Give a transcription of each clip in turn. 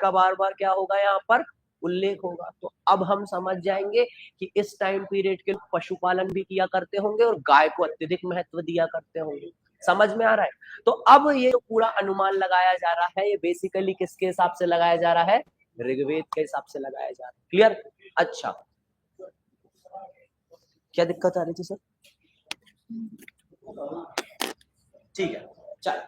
का बार बार क्या होगा यहाँ पर उल्लेख होगा। तो अब हम समझ जाएंगे कि इस टाइम पीरियड के पशुपालन भी किया करते होंगे और गाय को अत्यधिक महत्व दिया करते होंगे। समझ में आ रहा है? तो अब ये जो पूरा अनुमान लगाया जा रहा है ये बेसिकली किसके हिसाब से लगाया जा रहा है? ऋग्वेद के हिसाब से लगाया जा रहा है। क्लियर? अच्छा, क्या दिक्कत आ रही थी सर? ठीक है, चल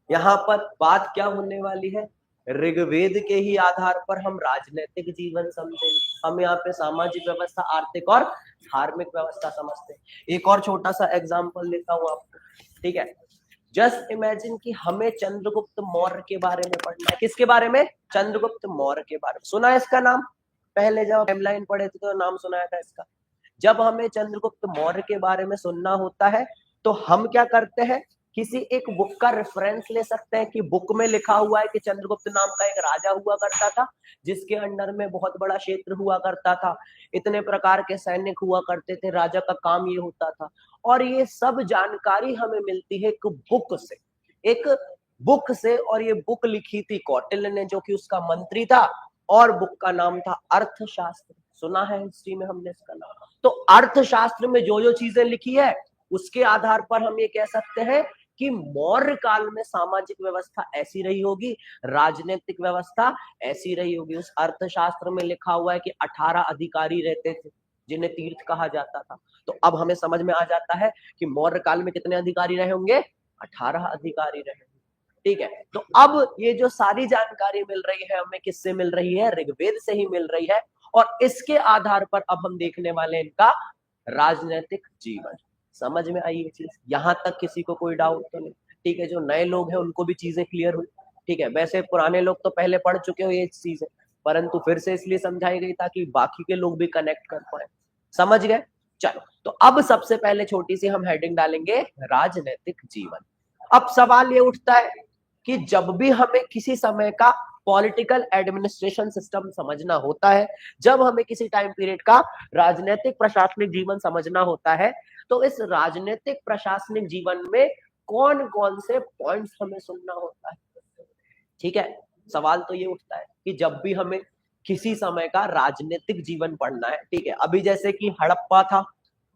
यहाँ पर बात क्या होने वाली है? ऋग्वेद के ही आधार पर हम राजनीतिक जीवन समझेंगे। हम यहाँ पे सामाजिक व्यवस्था, आर्थिक और धार्मिक व्यवस्था समझते हैं। एक और छोटा सा एग्जांपल लेता हूँ आपको, ठीक है? जस्ट इमेजिन कि हमें चंद्रगुप्त मौर्य के बारे में पढ़ना है। किसके बारे में? चंद्रगुप्त मौर्य के बारे में। सुना है इसका नाम? पहले जब टाइमलाइन पढ़े थे तो नाम सुनाया था इसका। जब हमें चंद्रगुप्त मौर्य के बारे में सुनना होता है तो हम क्या करते हैं? किसी एक बुक का रेफरेंस ले सकते हैं कि बुक में लिखा हुआ है कि चंद्रगुप्त नाम का एक राजा हुआ करता था जिसके अंडर में बहुत बड़ा क्षेत्र हुआ करता था, इतने प्रकार के सैनिक हुआ करते थे, राजा का काम ये होता था। और ये सब जानकारी हमें मिलती है एक बुक से, एक बुक से। और ये बुक लिखी थी कौटिल्य ने जो कि उसका मंत्री था, और बुक का नाम था अर्थशास्त्र। सुना है हिस्ट्री में हमने इसका नाम। तो अर्थशास्त्र में जो जो चीजें लिखी है उसके आधार पर हम ये कह सकते हैं कि मौर्य काल में सामाजिक व्यवस्था ऐसी रही होगी, राजनीतिक व्यवस्था ऐसी रही होगी। उस अर्थशास्त्र में लिखा हुआ है कि 18 अधिकारी रहते थे जिन्हें तीर्थ कहा जाता था। तो अब हमें समझ में आ जाता है कि मौर्य काल में कितने अधिकारी रहे होंगे? 18 अधिकारी रहे होंगे। ठीक है, तो अब ये जो सारी जानकारी मिल रही है हमें किससे मिल रही है? ऋग्वेद से ही मिल रही है। और इसके आधार पर अब हम देखने वाले इनका राजनीतिक जीवन। समझ में आई ये चीज? यहां तक किसी को कोई डाउट तो नहीं? ठीक है, जो नए लोग हैं उनको भी चीजें क्लियर हुई। ठीक है, वैसे पुराने लोग तो पहले पढ़ चुके हो ये चीजें, परंतु फिर से इसलिए समझाई गई ताकि बाकी के लोग भी कनेक्ट कर पाए। समझ गए? चलो, तो अब सबसे पहले छोटी सी हम हेडिंग डालेंगे राजनीतिक जीवन। अब सवाल ये उठता है कि जब भी हमें किसी समय का पॉलिटिकल एडमिनिस्ट्रेशन सिस्टम समझना होता है, जब हमें किसी टाइम पीरियड का राजनीतिक प्रशासनिक जीवन समझना होता है, तो इस राजनीतिक प्रशासनिक जीवन में कौन कौन से पॉइंट्स हमें सुनना होता है? ठीक है, सवाल तो ये उठता है कि जब भी हमें किसी समय का राजनीतिक जीवन पढ़ना है, ठीक है, अभी जैसे कि हड़प्पा था,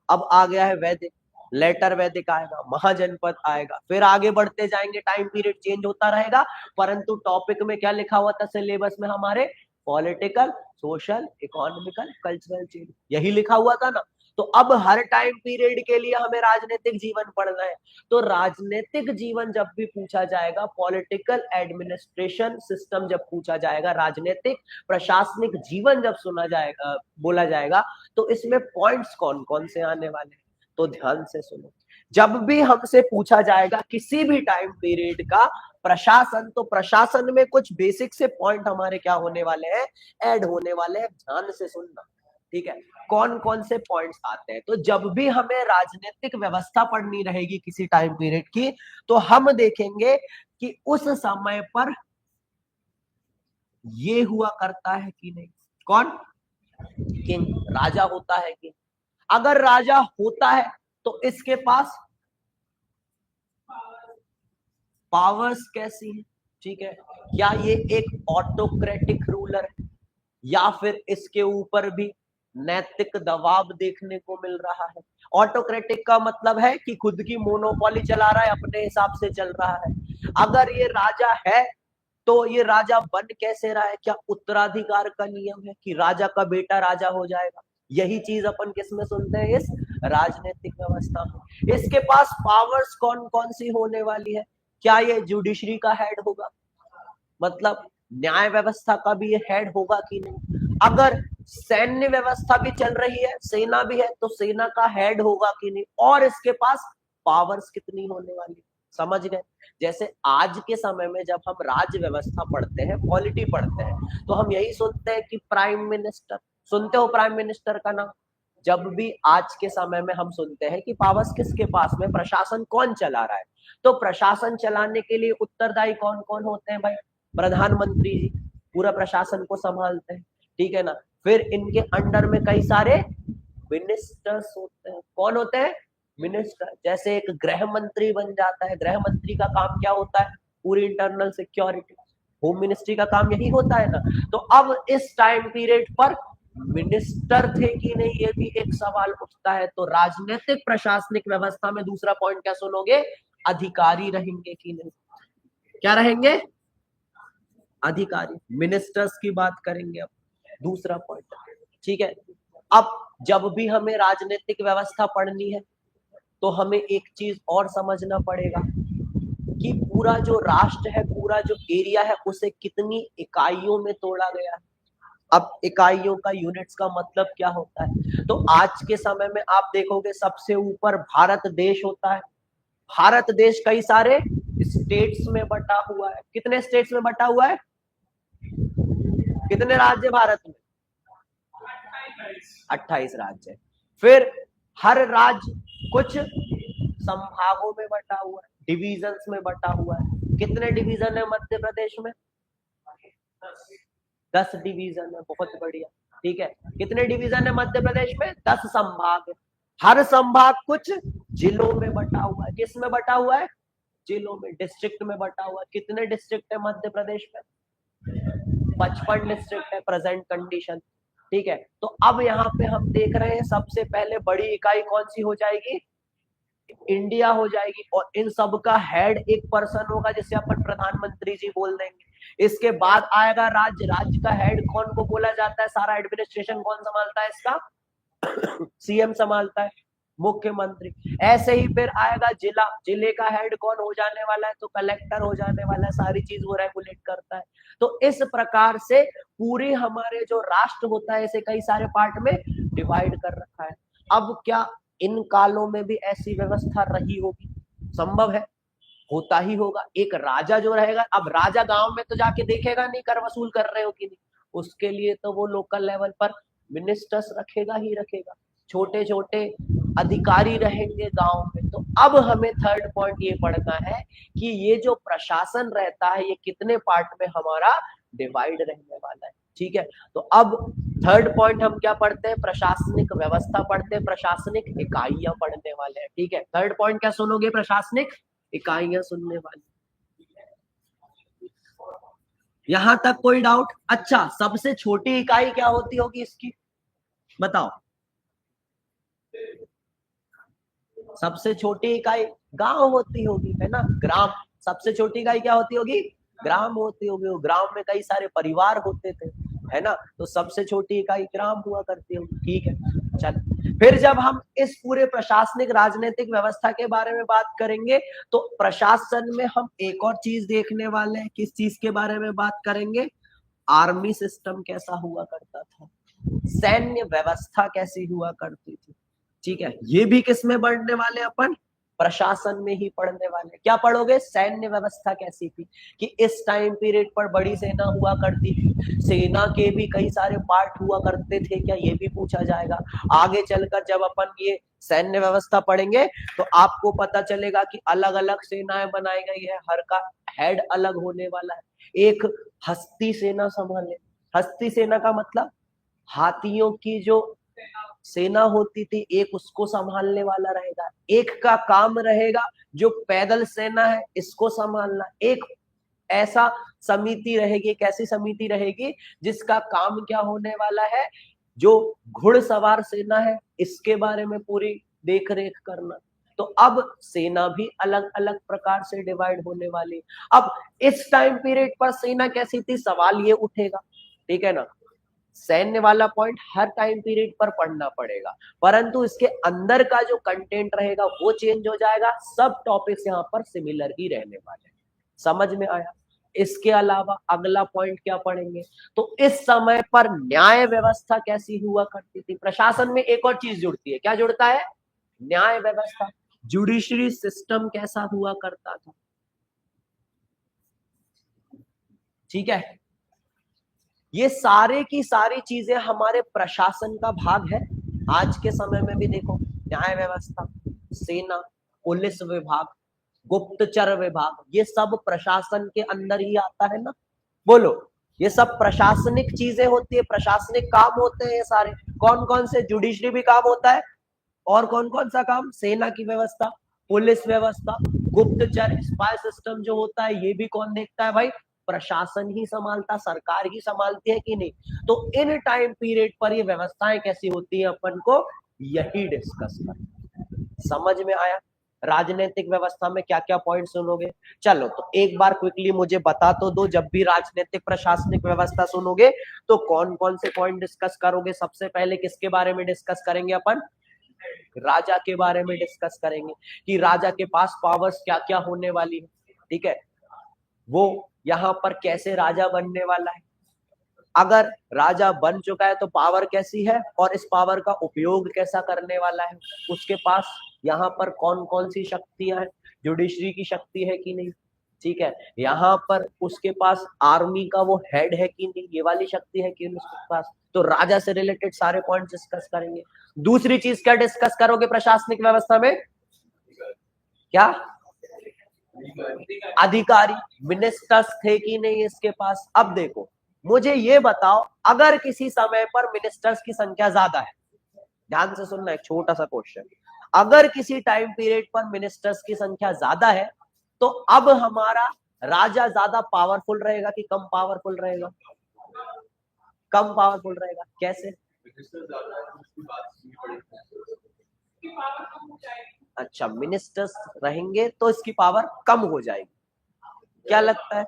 अब आ गया है वैदिक, लेटर वैदिक आएगा, महाजनपद आएगा, फिर आगे बढ़ते जाएंगे, टाइम पीरियड चेंज होता रहेगा, परंतु टॉपिक में क्या लिखा हुआ था सिलेबस में हमारे? Political, social, economical, cultural change, यही लिखा हुआ था ना। तो अब हर टाइम पीरियड के लिए हमें राजनीतिक जीवन पढ़ना है। तो राजनीतिक जीवन जब भी पूछा जाएगा, पॉलिटिकल एडमिनिस्ट्रेशन सिस्टम जब पूछा जाएगा, राजनीतिक प्रशासनिक जीवन जब सुना जाएगा, बोला जाएगा, तो इसमें पॉइंट्स कौन कौन से आने वाले हैं? तो ध्यान से सुनो। जब भी हमसे पूछा जाएगा किसी भी टाइम पीरियड का प्रशासन, तो प्रशासन में कुछ बेसिक से पॉइंट हमारे क्या होने वाले हैं? ऐड होने वाले हैं। ध्यान से सुनना, ठीक है? कौन कौन से पॉइंट्स आते हैं? तो जब भी हमें राजनीतिक व्यवस्था पढ़नी रहेगी किसी टाइम पीरियड की, तो हम देखेंगे कि उस समय पर ये हुआ करता है कि नहीं। कौन? किंग, राजा होता है कि? अगर राजा होता है तो इसके पास पावर्स कैसी है? ठीक है, क्या ये एक ऑटोक्रेटिक रूलर है, या फिर इसके ऊपर भी नैतिक दबाव देखने को मिल रहा है? ऑटोक्रेटिक का मतलब है कि खुद की मोनोपोली चला रहा है, अपने हिसाब से चल रहा है। अगर ये राजा है तो ये राजा बन कैसे रहा है? क्या उत्तराधिकार का नियम है कि राजा का बेटा राजा हो जाएगा? यही चीज अपन किसमें सुनते हैं? इस राजनीतिक व्यवस्था में। इसके पास पावर्स कौन कौन सी होने वाली है? क्या ये जुडिशरी का हेड होगा, मतलब न्याय व्यवस्था का भी ये हेड होगा कि नहीं? अगर सैन्य व्यवस्था भी चल रही है, सेना भी है, तो सेना का हेड होगा कि नहीं? और इसके पास पावर्स कितनी होने वाली? समझ गए? जैसे आज के समय में जब हम राज्य व्यवस्था पढ़ते हैं, पॉलिटी पढ़ते हैं, तो हम यही सुनते हैं कि प्राइम मिनिस्टर। सुनते हो प्राइम मिनिस्टर का नाम? जब भी आज के समय में हम सुनते हैं कि पावर्स किसके पास में, प्रशासन कौन चला रहा है, तो प्रशासन चलाने के लिए उत्तरदायी कौन कौन होते हैं भाई? प्रधानमंत्री जी पूरा प्रशासन को संभालते हैं, ठीक है ना। फिर इनके अंडर में कई सारे मिनिस्टर्स होते हैं। कौन होते हैं? मिनिस्टर। जैसे एक गृह मंत्री बन जाता है, गृह मंत्री का काम क्या होता है? पूरी इंटरनल सिक्योरिटी। होम मिनिस्ट्री का काम यही होता है ना। तो अब इस टाइम पीरियड पर मिनिस्टर थे कि नहीं, ये भी एक सवाल उठता है। तो राजनीतिक प्रशासनिक व्यवस्था में दूसरा पॉइंट क्या सुनोगे, अधिकारी रहेंगे कि नहीं, क्या रहेंगे, अधिकारी, मिनिस्टर्स की बात करेंगे अब, दूसरा पॉइंट। ठीक है, अब जब भी हमें राजनीतिक व्यवस्था पढ़नी है तो हमें एक चीज और समझना पड़ेगा कि पूरा जो राष्ट्र है, पूरा जो एरिया है, उसे कितनी इकाइयों में तोड़ा गया है। अब इकाइयों का, यूनिट्स का मतलब क्या होता है, तो आज के समय में आप देखोगे सबसे ऊपर भारत देश होता है। भारत देश कई सारे स्टेट्स में बटा हुआ है। कितने स्टेट्स में बटा हुआ है, कितने राज्य भारत में, 28 राज्य। फिर हर राज्य कुछ संभागों में बटा हुआ है, डिविजन्स में बटा हुआ है। कितने डिवीजन है मध्य प्रदेश में, 10 डिवीजन है, बहुत बढ़िया। ठीक है, कितने डिवीजन है मध्य प्रदेश में, 10 संभाग है। हर संभाग कुछ जिलों में बटा हुआ है। किस में बटा हुआ है, जिलों में, डिस्ट्रिक्ट में बटा हुआ है। कितने डिस्ट्रिक्ट है मध्य प्रदेश में, 55 डिस्ट्रिक्ट है प्रेजेंट कंडीशन। ठीक है, तो अब यहाँ पे हम देख रहे हैं सबसे पहले बड़ी इकाई कौन सी हो जाएगी, इंडिया हो जाएगी। और इन सब का हेड एक पर्सन होगा जिसे अपन प्रधानमंत्री जी बोल देंगे। इसके बाद आएगा राज्य, राज्य का हेड कौन को बोला जाता है, सारा एडमिनिस्ट्रेशन कौन संभालता है इसका, सीएम संभालता है, मुख्यमंत्री। ऐसे ही फिर आएगा जिला, जिले का हेड कौन हो जाने वाला है, तो कलेक्टर हो जाने वाला है, सारी चीज वो रेगुलेट करता है। तो इस प्रकार से पूरे हमारे जो राष्ट्र होता है इसे कई सारे पार्ट में डिवाइड कर रखा है। अब क्या इन कालों में भी ऐसी व्यवस्था रही होगी, संभव है, होता ही होगा। एक राजा जो रहेगा, अब राजा गांव में तो जाके देखेगा नहीं कर वसूल कर रहे हो कि नहीं, उसके लिए तो वो लोकल लेवल पर मिनिस्टर्स रखेगा ही रखेगा, छोटे छोटे अधिकारी रहेंगे गांव में। तो अब हमें थर्ड पॉइंट ये पढ़ना है कि ये जो प्रशासन रहता है ये कितने पार्ट में हमारा डिवाइड रहने वाला है। ठीक है, तो अब थर्ड पॉइंट हम क्या पढ़ते हैं, प्रशासनिक व्यवस्था पढ़ते हैं, प्रशासनिक इकाइयां पढ़ने वाले हैं। ठीक है, थर्ड पॉइंट क्या सुनोगे, प्रशासनिक इकाइयां सुनने वाली। यहां तक कोई डाउट? अच्छा, सबसे छोटी इकाई क्या होती होगी इसकी, बताओ। सबसे छोटी इकाई गांव होती होगी, है ना, ग्राम। सबसे छोटी इकाई क्या होती होगी, ग्राम होती होगी। ग्राम में कई सारे परिवार होते थे, है ना, तो सबसे छोटी इकाई ग्राम हुआ करती होगी। ठीक है, चल फिर जब हम इस पूरे प्रशासनिक राजनीतिक व्यवस्था के बारे में बात करेंगे तो प्रशासन में हम एक और चीज देखने वाले हैं। किस चीज के बारे में बात करेंगे, आर्मी सिस्टम कैसा हुआ करता था, सैन्य व्यवस्था कैसी हुआ करती थी। ठीक है, ये भी किस में पढ़ने वाले अपन, प्रशासन में ही पढ़ने वाले। क्या पढ़ोगे, सैन्य व्यवस्था कैसी थी, कि इस टाइम पीरियड पर बड़ी सेना हुआ करती थी, सेना के भी कई सारे पार्ट हुआ करते थे क्या, ये भी पूछा जाएगा। आगे चलकर जब अपन ये सैन्य व्यवस्था पढ़ेंगे तो आपको पता चलेगा कि अलग अलग सेनाएं बनाई गई है, हर का हेड अलग होने वाला है। एक हस्ती सेना संभाले, हस्ती सेना का मतलब हाथियों की जो सेना होती थी, एक उसको संभालने वाला रहेगा। एक का काम रहेगा जो पैदल सेना है इसको संभालना। एक ऐसा समिति रहेगी, एक ऐसी समिति रहेगी जिसका काम क्या होने वाला है, जो घुड़सवार सेना है इसके बारे में पूरी देख रेख करना। तो अब सेना भी अलग अलग प्रकार से डिवाइड होने वाली। अब इस टाइम पीरियड पर सेना कैसी थी, सवाल ये उठेगा। ठीक है ना, सैन्य वाला पॉइंट हर टाइम पीरियड पर पढ़ना पड़ेगा, परंतु इसके अंदर का जो कंटेंट रहेगा वो चेंज हो जाएगा। सब टॉपिक्स यहाँ पर सिमिलर ही रहने वाले। समझ में आया? इसके अलावा अगला पॉइंट क्या पढ़ेंगे, तो इस समय पर न्याय व्यवस्था कैसी हुआ करती थी। प्रशासन में एक और चीज जुड़ती है, क्या जुड़ता है, न्याय व्यवस्था, जुडिशरी सिस्टम कैसा हुआ करता था। ठीक है, ये सारे की सारी चीजें हमारे प्रशासन का भाग है। आज के समय में भी देखो, न्याय व्यवस्था, सेना, पुलिस विभाग, गुप्तचर विभाग, ये सब प्रशासन के अंदर ही आता है ना। बोलो, ये सब प्रशासनिक चीजें होती है, प्रशासनिक काम होते हैं ये सारे। कौन कौन से, जुडिशरी भी काम होता है, और कौन कौन सा काम, सेना की व्यवस्था, पुलिस व्यवस्था, गुप्तचर, स्पाई सिस्टम जो होता है ये भी कौन देखता है भाई, प्रशासन ही संभालता, सरकार ही संभालती है कि नहीं? तो इन टाइम पीरियड पर ये व्यवस्थाएं कैसी होती है अपन को यही डिस्कस करना। समझ में आया? राजनीतिक व्यवस्था में क्या क्या पॉइंट सुनोगे? चलो तो एक बार क्विकली मुझे बता तो दो, जब भी राजनीतिक प्रशासनिक व्यवस्था सुनोगे तो कौन कौन से पॉइंट डिस्कस करोगे? सबसे पहले किसके बारे में डिस्कस करेंगे अपन? राजा के बारे में डिस्कस करेंगे कि राजा के पास पावर्स क्या क्या होने वाली है, ठीक है? वो यहाँ पर कैसे राजा बनने वाला है, अगर राजा बन चुका है तो पावर कैसी है और इस पावर का उपयोग कैसा करने वाला है, उसके पास यहाँ पर कौन कौन सी शक्तियां हैं, जुडिशरी की शक्ति है कि नहीं, ठीक है? यहाँ पर उसके पास आर्मी का वो हेड है कि नहीं, ये वाली शक्ति है कि नहीं उसके पास? तो राजा से रिलेटेड सारे पॉइंट डिस्कस करेंगे। दूसरी चीज क्या डिस्कस करोगे प्रशासनिक व्यवस्था में? क्या? अधिकारी, मिनिस्टर्स थे कि नहीं इसके पास? अब देखो मुझे ये बताओ, अगर किसी समय पर मिनिस्टर्स की संख्या ज्यादा है, ध्यान से सुनना, एक छोटा सा क्वेश्चन, अगर किसी टाइम पीरियड पर मिनिस्टर्स की संख्या ज्यादा है तो अब हमारा राजा ज्यादा पावरफुल रहेगा कि कम पावरफुल रहेगा? कम पावरफुल रहेगा। कैसे? अच्छा, मिनिस्टर्स रहेंगे तो इसकी पावर कम हो जाएगी, क्या लगता है?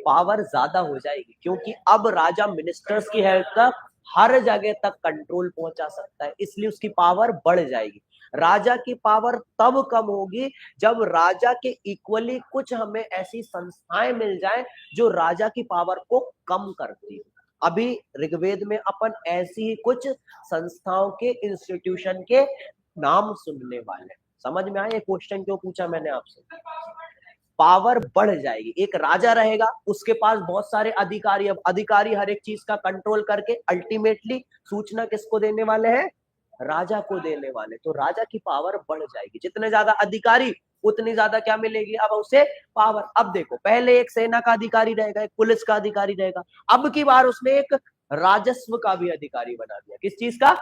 पावर ज्यादा हो जाएगी, क्योंकि अब राजा मिनिस्टर्स की हेल्प तक हर जगह तक कंट्रोल पहुंचा सकता है, इसलिए उसकी पावर बढ़ जाएगी। राजा की पावर तब कम होगी जब राजा के इक्वली कुछ हमें ऐसी संस्थाएं मिल जाएं जो राजा की पावर को कम करती है। अभी ऋग्वेद में अपन ऐसी ही कुछ संस्थाओं के, इंस्टीट्यूशन के नाम सुनने वाले हैं। समझ में आया? ये क्वेश्चन क्यों पूछा मैंने आपसे? पावर बढ़ जाएगी, एक राजा रहेगा, उसके पास बहुत सारे अधिकारी, अब अधिकारी हर एक चीज का कंट्रोल करके अल्टीमेटली सूचना किसको देने वाले हैं? राजा को देने वाले। तो राजा की पावर बढ़ जाएगी, जितने ज्यादा अधिकारी उतनी ज्यादा क्या मिलेगी अब उसे? पावर। अब देखो, पहले एक सेना का अधिकारी रहेगा, एक पुलिस का अधिकारी रहेगा, अब की बार उसने एक राजस्व का भी अधिकारी बना दिया। किस चीज का?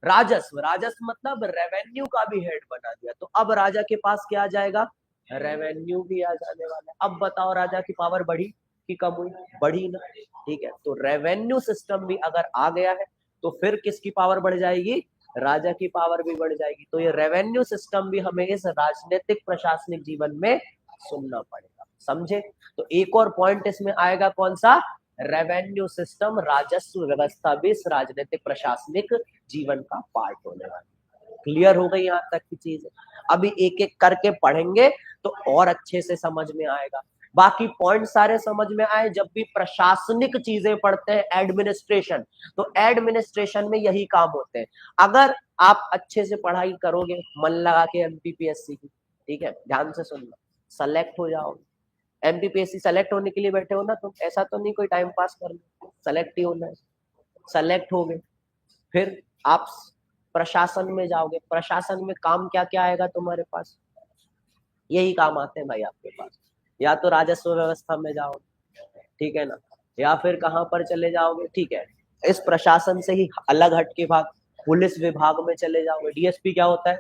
राजस्व। राजस्व मतलब रेवेन्यू का भी हेड बना दिया। तो अब राजा के पास क्या आ जाएगा? रेवेन्यू भी आ जाने वाला है। अब बताओ राजा की पावर बढ़ी कि कम हुई? बढ़ी ना, ठीक है? तो रेवेन्यू सिस्टम भी अगर आ गया है तो फिर किसकी पावर बढ़ जाएगी? राजा की पावर भी बढ़ जाएगी। तो ये रेवेन्यू सिस्टम भी हमें इस राजनीतिक प्रशासनिक जीवन में सुनना पड़ेगा, समझे? तो एक और पॉइंट इसमें आएगा, कौन सा? रेवेन्यू सिस्टम, राजस्व व्यवस्था भी इस राजनीतिक प्रशासनिक जीवन का पार्ट होने वाला है। क्लियर हो गई यहाँ तक की चीज? अभी एक एक करके पढ़ेंगे तो और अच्छे से समझ में आएगा। बाकी पॉइंट सारे समझ में आए। जब भी प्रशासनिक चीजें पढ़ते हैं, एडमिनिस्ट्रेशन, तो एडमिनिस्ट्रेशन में यही काम होते हैं। अगर आप अच्छे से पढ़ाई करोगे, मन लगा के एमपीपीएससी की, ठीक है, ध्यान से सुनना, सेलेक्ट हो जाओगे। एमपीपीएससी सेलेक्ट होने के लिए बैठे हो ना तुम, ऐसा तो नहीं कोई टाइम पास करना, सेलेक्ट ही होना है। सेलेक्ट हो गए, फिर आप प्रशासन में जाओगे। प्रशासन में काम क्या क्या आएगा तुम्हारे पास? यही काम आते हैं भाई आपके पास। या तो राजस्व व्यवस्था में जाओगे, ठीक है ना, या फिर कहां पर चले जाओगे? ठीक है, इस प्रशासन से ही अलग हट के भाग पुलिस विभाग में चले जाओगे। डीएसपी क्या होता है?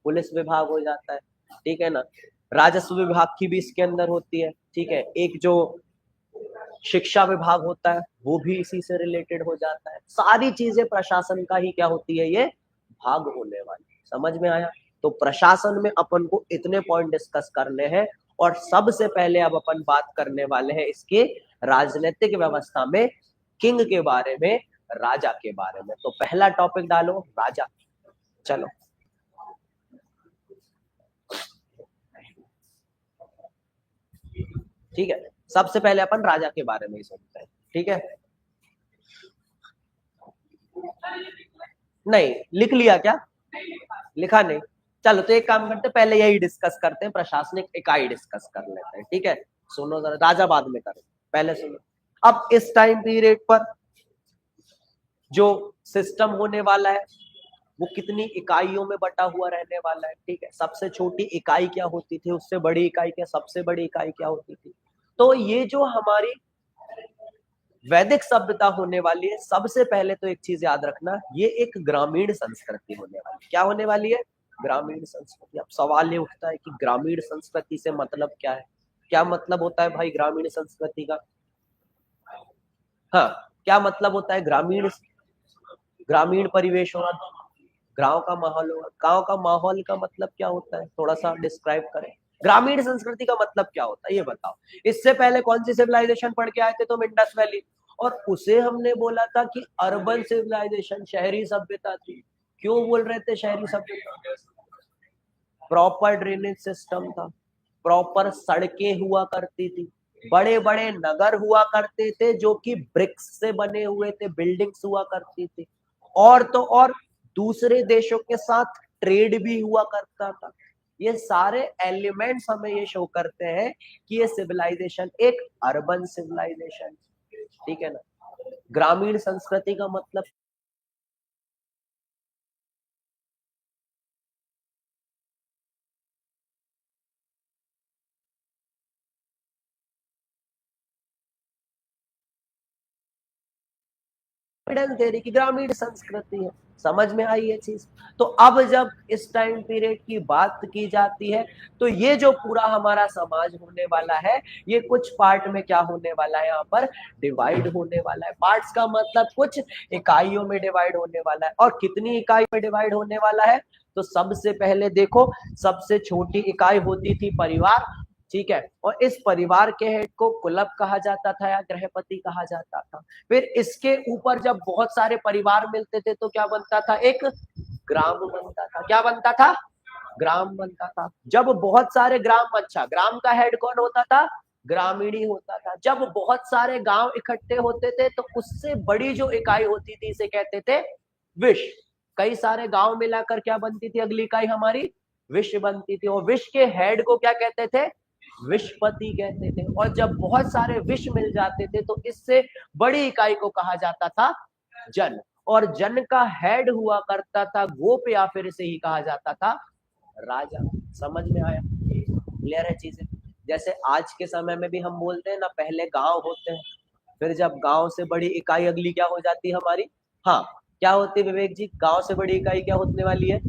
पुलिस विभाग हो जाता है, ठीक है ना। राजस्व विभाग की भी इसके अंदर होती है, ठीक है। एक जो शिक्षा विभाग होता है वो भी इसी से रिलेटेड हो जाता है। सारी चीजें प्रशासन का ही क्या होती है? ये भाग होने वाली। समझ में आया? तो प्रशासन में अपन को इतने पॉइंट डिस्कस करने हैं। और सबसे पहले अब अपन बात करने वाले हैं इसके राजनीतिक व्यवस्था में किंग के बारे में, राजा के बारे में। तो पहला टॉपिक डालो, राजा। चलो, ठीक है, सबसे पहले अपन राजा के बारे में ही सुनते हैं, ठीक है? नहीं लिख लिया क्या? लिखा नहीं? चलो तो एक काम करते हैं, पहले यही डिस्कस करते हैं, प्रशासनिक इकाई डिस्कस कर लेते हैं, ठीक है? सुनो जरा, राजा बाद में करें, पहले सुनो। अब इस टाइम पीरियड पर जो सिस्टम होने वाला है वो कितनी इकाइयों में बटा हुआ रहने वाला है, ठीक है? सबसे छोटी इकाई क्या होती थी, उससे बड़ी इकाई क्या, सबसे बड़ी इकाई क्या होती थी? तो ये जो हमारी वैदिक सभ्यता होने वाली है, सबसे पहले तो एक चीज याद रखना, ये एक ग्रामीण संस्कृति होने वाली है। क्या होने वाली है? ग्रामीण संस्कृति। अब सवाल ये उठता है कि ग्रामीण संस्कृति से मतलब क्या है? क्या मतलब होता है भाई ग्रामीण संस्कृति का? हाँ, क्या मतलब होता है ग्रामीण? ग्रामीण परिवेश होगा, गांव का माहौल होगा। गांव का माहौल का मतलब क्या होता है, थोड़ा सा डिस्क्राइब करें। ग्रामीण संस्कृति का मतलब क्या होता है ये बताओ। इससे पहले कौन सी सिविलाइजेशन पढ़ के आए थे तुम? Indus valley. और उसे हमने बोला था कि अर्बन सिविलाइजेशन, शहरी सभ्यता थी। क्यों बोल रहे थे शहरी सभ्यता? प्रॉपर ड्रेनेज सिस्टम था, प्रॉपर सड़कें हुआ करती थी, बड़े बड़े नगर हुआ करते थे जो कि ब्रिक्स से बने हुए थे, बिल्डिंग्स हुआ करती थी। और तो और दूसरे देशों के साथ ट्रेड भी हुआ करता था। ये सारे एलिमेंट्स हमें ये शो करते हैं कि ये सिविलाइजेशन एक अर्बन सिविलाइजेशन, ठीक है ना। ग्रामीण संस्कृति का मतलब एविडेंस दे रही कि ग्रामीण संस्कृति है। समझ में आई ये चीज? तो अब जब इस टाइम पीरियड की बात की जाती है तो ये जो पूरा हमारा समाज होने वाला है, ये कुछ पार्ट में क्या होने वाला है, यहाँ पर डिवाइड होने वाला है। पार्ट्स का मतलब कुछ इकाइयों में डिवाइड होने वाला है। और कितनी इकाई में डिवाइड होने वाला है? तो सबसे पहले देखो, सबसे छोटी इकाई होती थी परिवार, ठीक है। और इस परिवार के हेड को कुलप कहा जाता था या गृहपति कहा जाता था। फिर इसके ऊपर जब बहुत सारे परिवार मिलते थे तो क्या बनता था? एक ग्राम बनता था। क्या बनता था? ग्राम बनता था। जब बहुत सारे ग्राम, अच्छा ग्राम का हेड कौन होता था? ग्रामीणी होता था। जब बहुत सारे गांव इकट्ठे होते थे तो उससे बड़ी जो इकाई होती थी इसे कहते थे विश्व। कई सारे गांव मिलाकर क्या बनती थी अगली इकाई हमारी? विश्व बनती थी। और विश्व के हेड को क्या कहते थे? विश्वपति कहते थे। और जब बहुत सारे विश्व मिल जाते थे तो इससे बड़ी इकाई को कहा जाता था जन। और जन का हेड हुआ करता था गोप, या फिर इसे ही कहा जाता था राजा। समझ में आया? क्लियर है चीजें? जैसे आज के समय में भी हम बोलते हैं ना, पहले गांव होते हैं, फिर जब गांव से बड़ी इकाई अगली क्या हो जाती है हमारी? हाँ, क्या होती है विवेक जी? गांव से बड़ी इकाई क्या होने वाली है?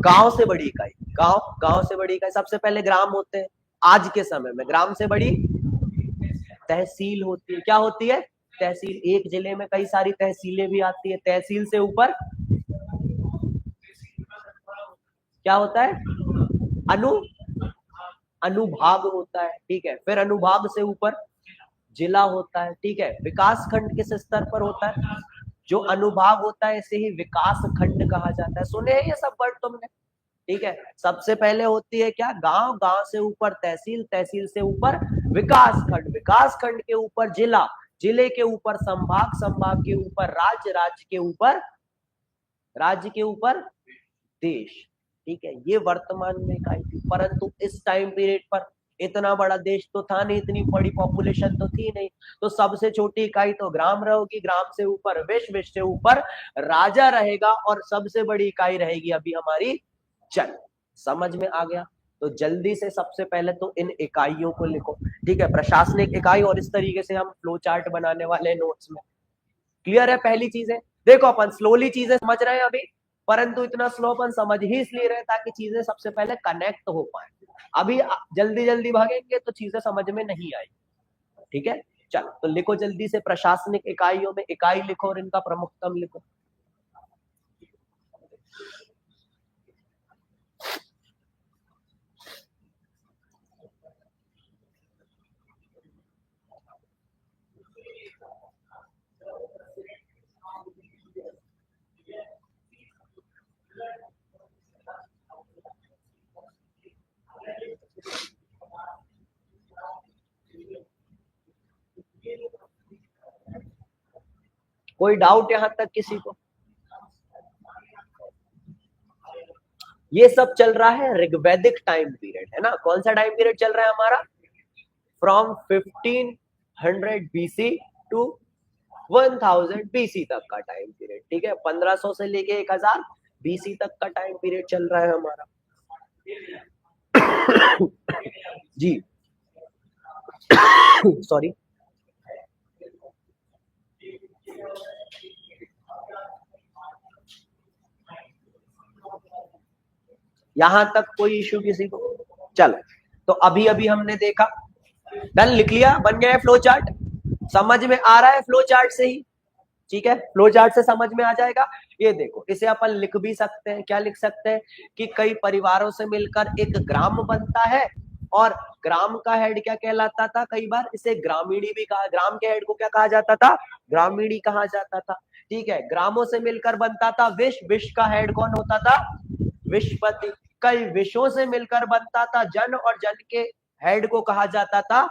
गांव से बड़ी इकाई, गांव गांव से बड़ी इकाई सबसे पहले ग्राम होते हैं। आज के समय में ग्राम से बड़ी तहसील होती है। क्या होती है? तहसील। एक जिले में कई सारी तहसीलें भी आती है। तहसील से ऊपर क्या होता है? अनु अनुभाग होता है, ठीक है। फिर अनुभाग से ऊपर जिला होता है, ठीक है। विकास खंड किस स्तर पर होता है? जो अनुभाग होता है इसे ही विकास खंड कहा जाता है। सुने हैं ये सब वर्ड तुमने? ठीक है। सबसे पहले होती है क्या? गांव, गांव से ऊपर तहसील, तहसील से ऊपर विकास खंड, विकास खंड के ऊपर जिला, जिले के ऊपर संभाग, संभाग के ऊपर राज्य, राज्य के ऊपर, राज्य के ऊपर देश, ठीक है। ये वर्तमान में इकाई थी। परंतु इस टाइम पीरियड पर इतना बड़ा देश तो था नहीं, इतनी बड़ी पॉपुलेशन तो थी नहीं। तो सबसे छोटी इकाई तो ग्राम रहेगी, ग्राम से ऊपर विश्व, विश्व से ऊपर राजा रहेगा, और सबसे बड़ी इकाई रहेगी अभी हमारी जन। समझ में आ गया? तो जल्दी से सबसे पहले तो इन इकाइयों को लिखो, ठीक है। प्रशासनिक इकाई, और इस तरीके से हम फ्लो चार्ट बनाने वाले हैं नोट्स में। क्लियर है? पहली चीज है, देखो अपन स्लोली चीजें समझ रहे हैं अभी, परंतु इतना स्लो अपन समझ ही इसलिए रहे ताकि चीजें सबसे पहले कनेक्ट हो पाए। अभी जल्दी जल्दी भागेंगे तो चीजें समझ में नहीं आएगी, ठीक है। चलो तो लिखो जल्दी से, प्रशासनिक इकाइयों में इकाई लिखो और इनका प्रमुखतम लिखो। कोई डाउट यहां तक किसी को? ये सब चल रहा है ऋग्वैदिक टाइम पीरियड, है ना। कौन सा टाइम पीरियड चल रहा है हमारा? फ्रॉम 1500 बीसी टू 1000 बीसी तक का टाइम पीरियड, ठीक है। 1500 से लेके 1000 बीसी तक का टाइम पीरियड चल रहा है हमारा। जी सॉरी। यहां तक कोई इश्यू किसी को? चलो तो अभी अभी हमने देखा, डन, लिख लिया, बन गया है फ्लो चार्ट, समझ में आ रहा है फ्लो चार्ट से ही, ठीक है, फ्लो चार्ट से समझ में आ जाएगा। ये देखो, इसे अपन लिख भी सकते हैं, क्या लिख सकते हैं कि कई परिवारों से मिलकर एक ग्राम बनता है, और ग्राम का हेड क्या कहलाता था, कई बार इसे ग्रामीणी भी कहा, ग्राम के हेड को क्या कहा जाता था, ग्रामीणी कहा जाता था, ठीक है। ग्रामों से मिलकर बनता था विश्व, विश्व का हेड कौन होता था, विश्वपति। कई विश्वों से मिलकर बनता था जन, और जन के हेड को कहा जाता था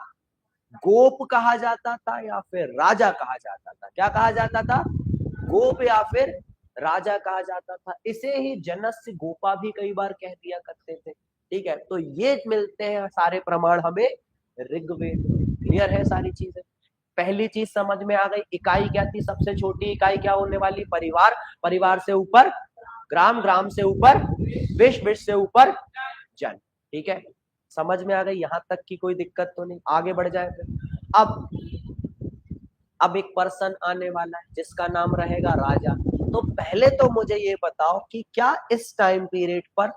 गोप कहा जाता था, या फिर राजा कहा जाता था, क्या कहा जाता था, गोप या फिर राजा कहा जाता था। इसे ही जनस्य गोपा भी कई बार कह दिया करते थे, ठीक है। तो ये मिलते हैं सारे प्रमाण हमें ऋग्वेद में। क्लियर है सारी चीजें, पहली चीज समझ में आ गई। इकाई क्या थी, सबसे छोटी इकाई क्या होने वाली, परिवार, परिवार से ऊपर ग्राम, ग्राम से ऊपर विश्व, विश्व से ऊपर जन, ठीक है। समझ में आ गई, यहां तक की कोई दिक्कत तो नहीं, आगे बढ़ जाए फिर। अब एक पर्सन आने वाला है जिसका नाम रहेगा राजा। तो पहले तो मुझे ये बताओ कि क्या इस टाइम पीरियड पर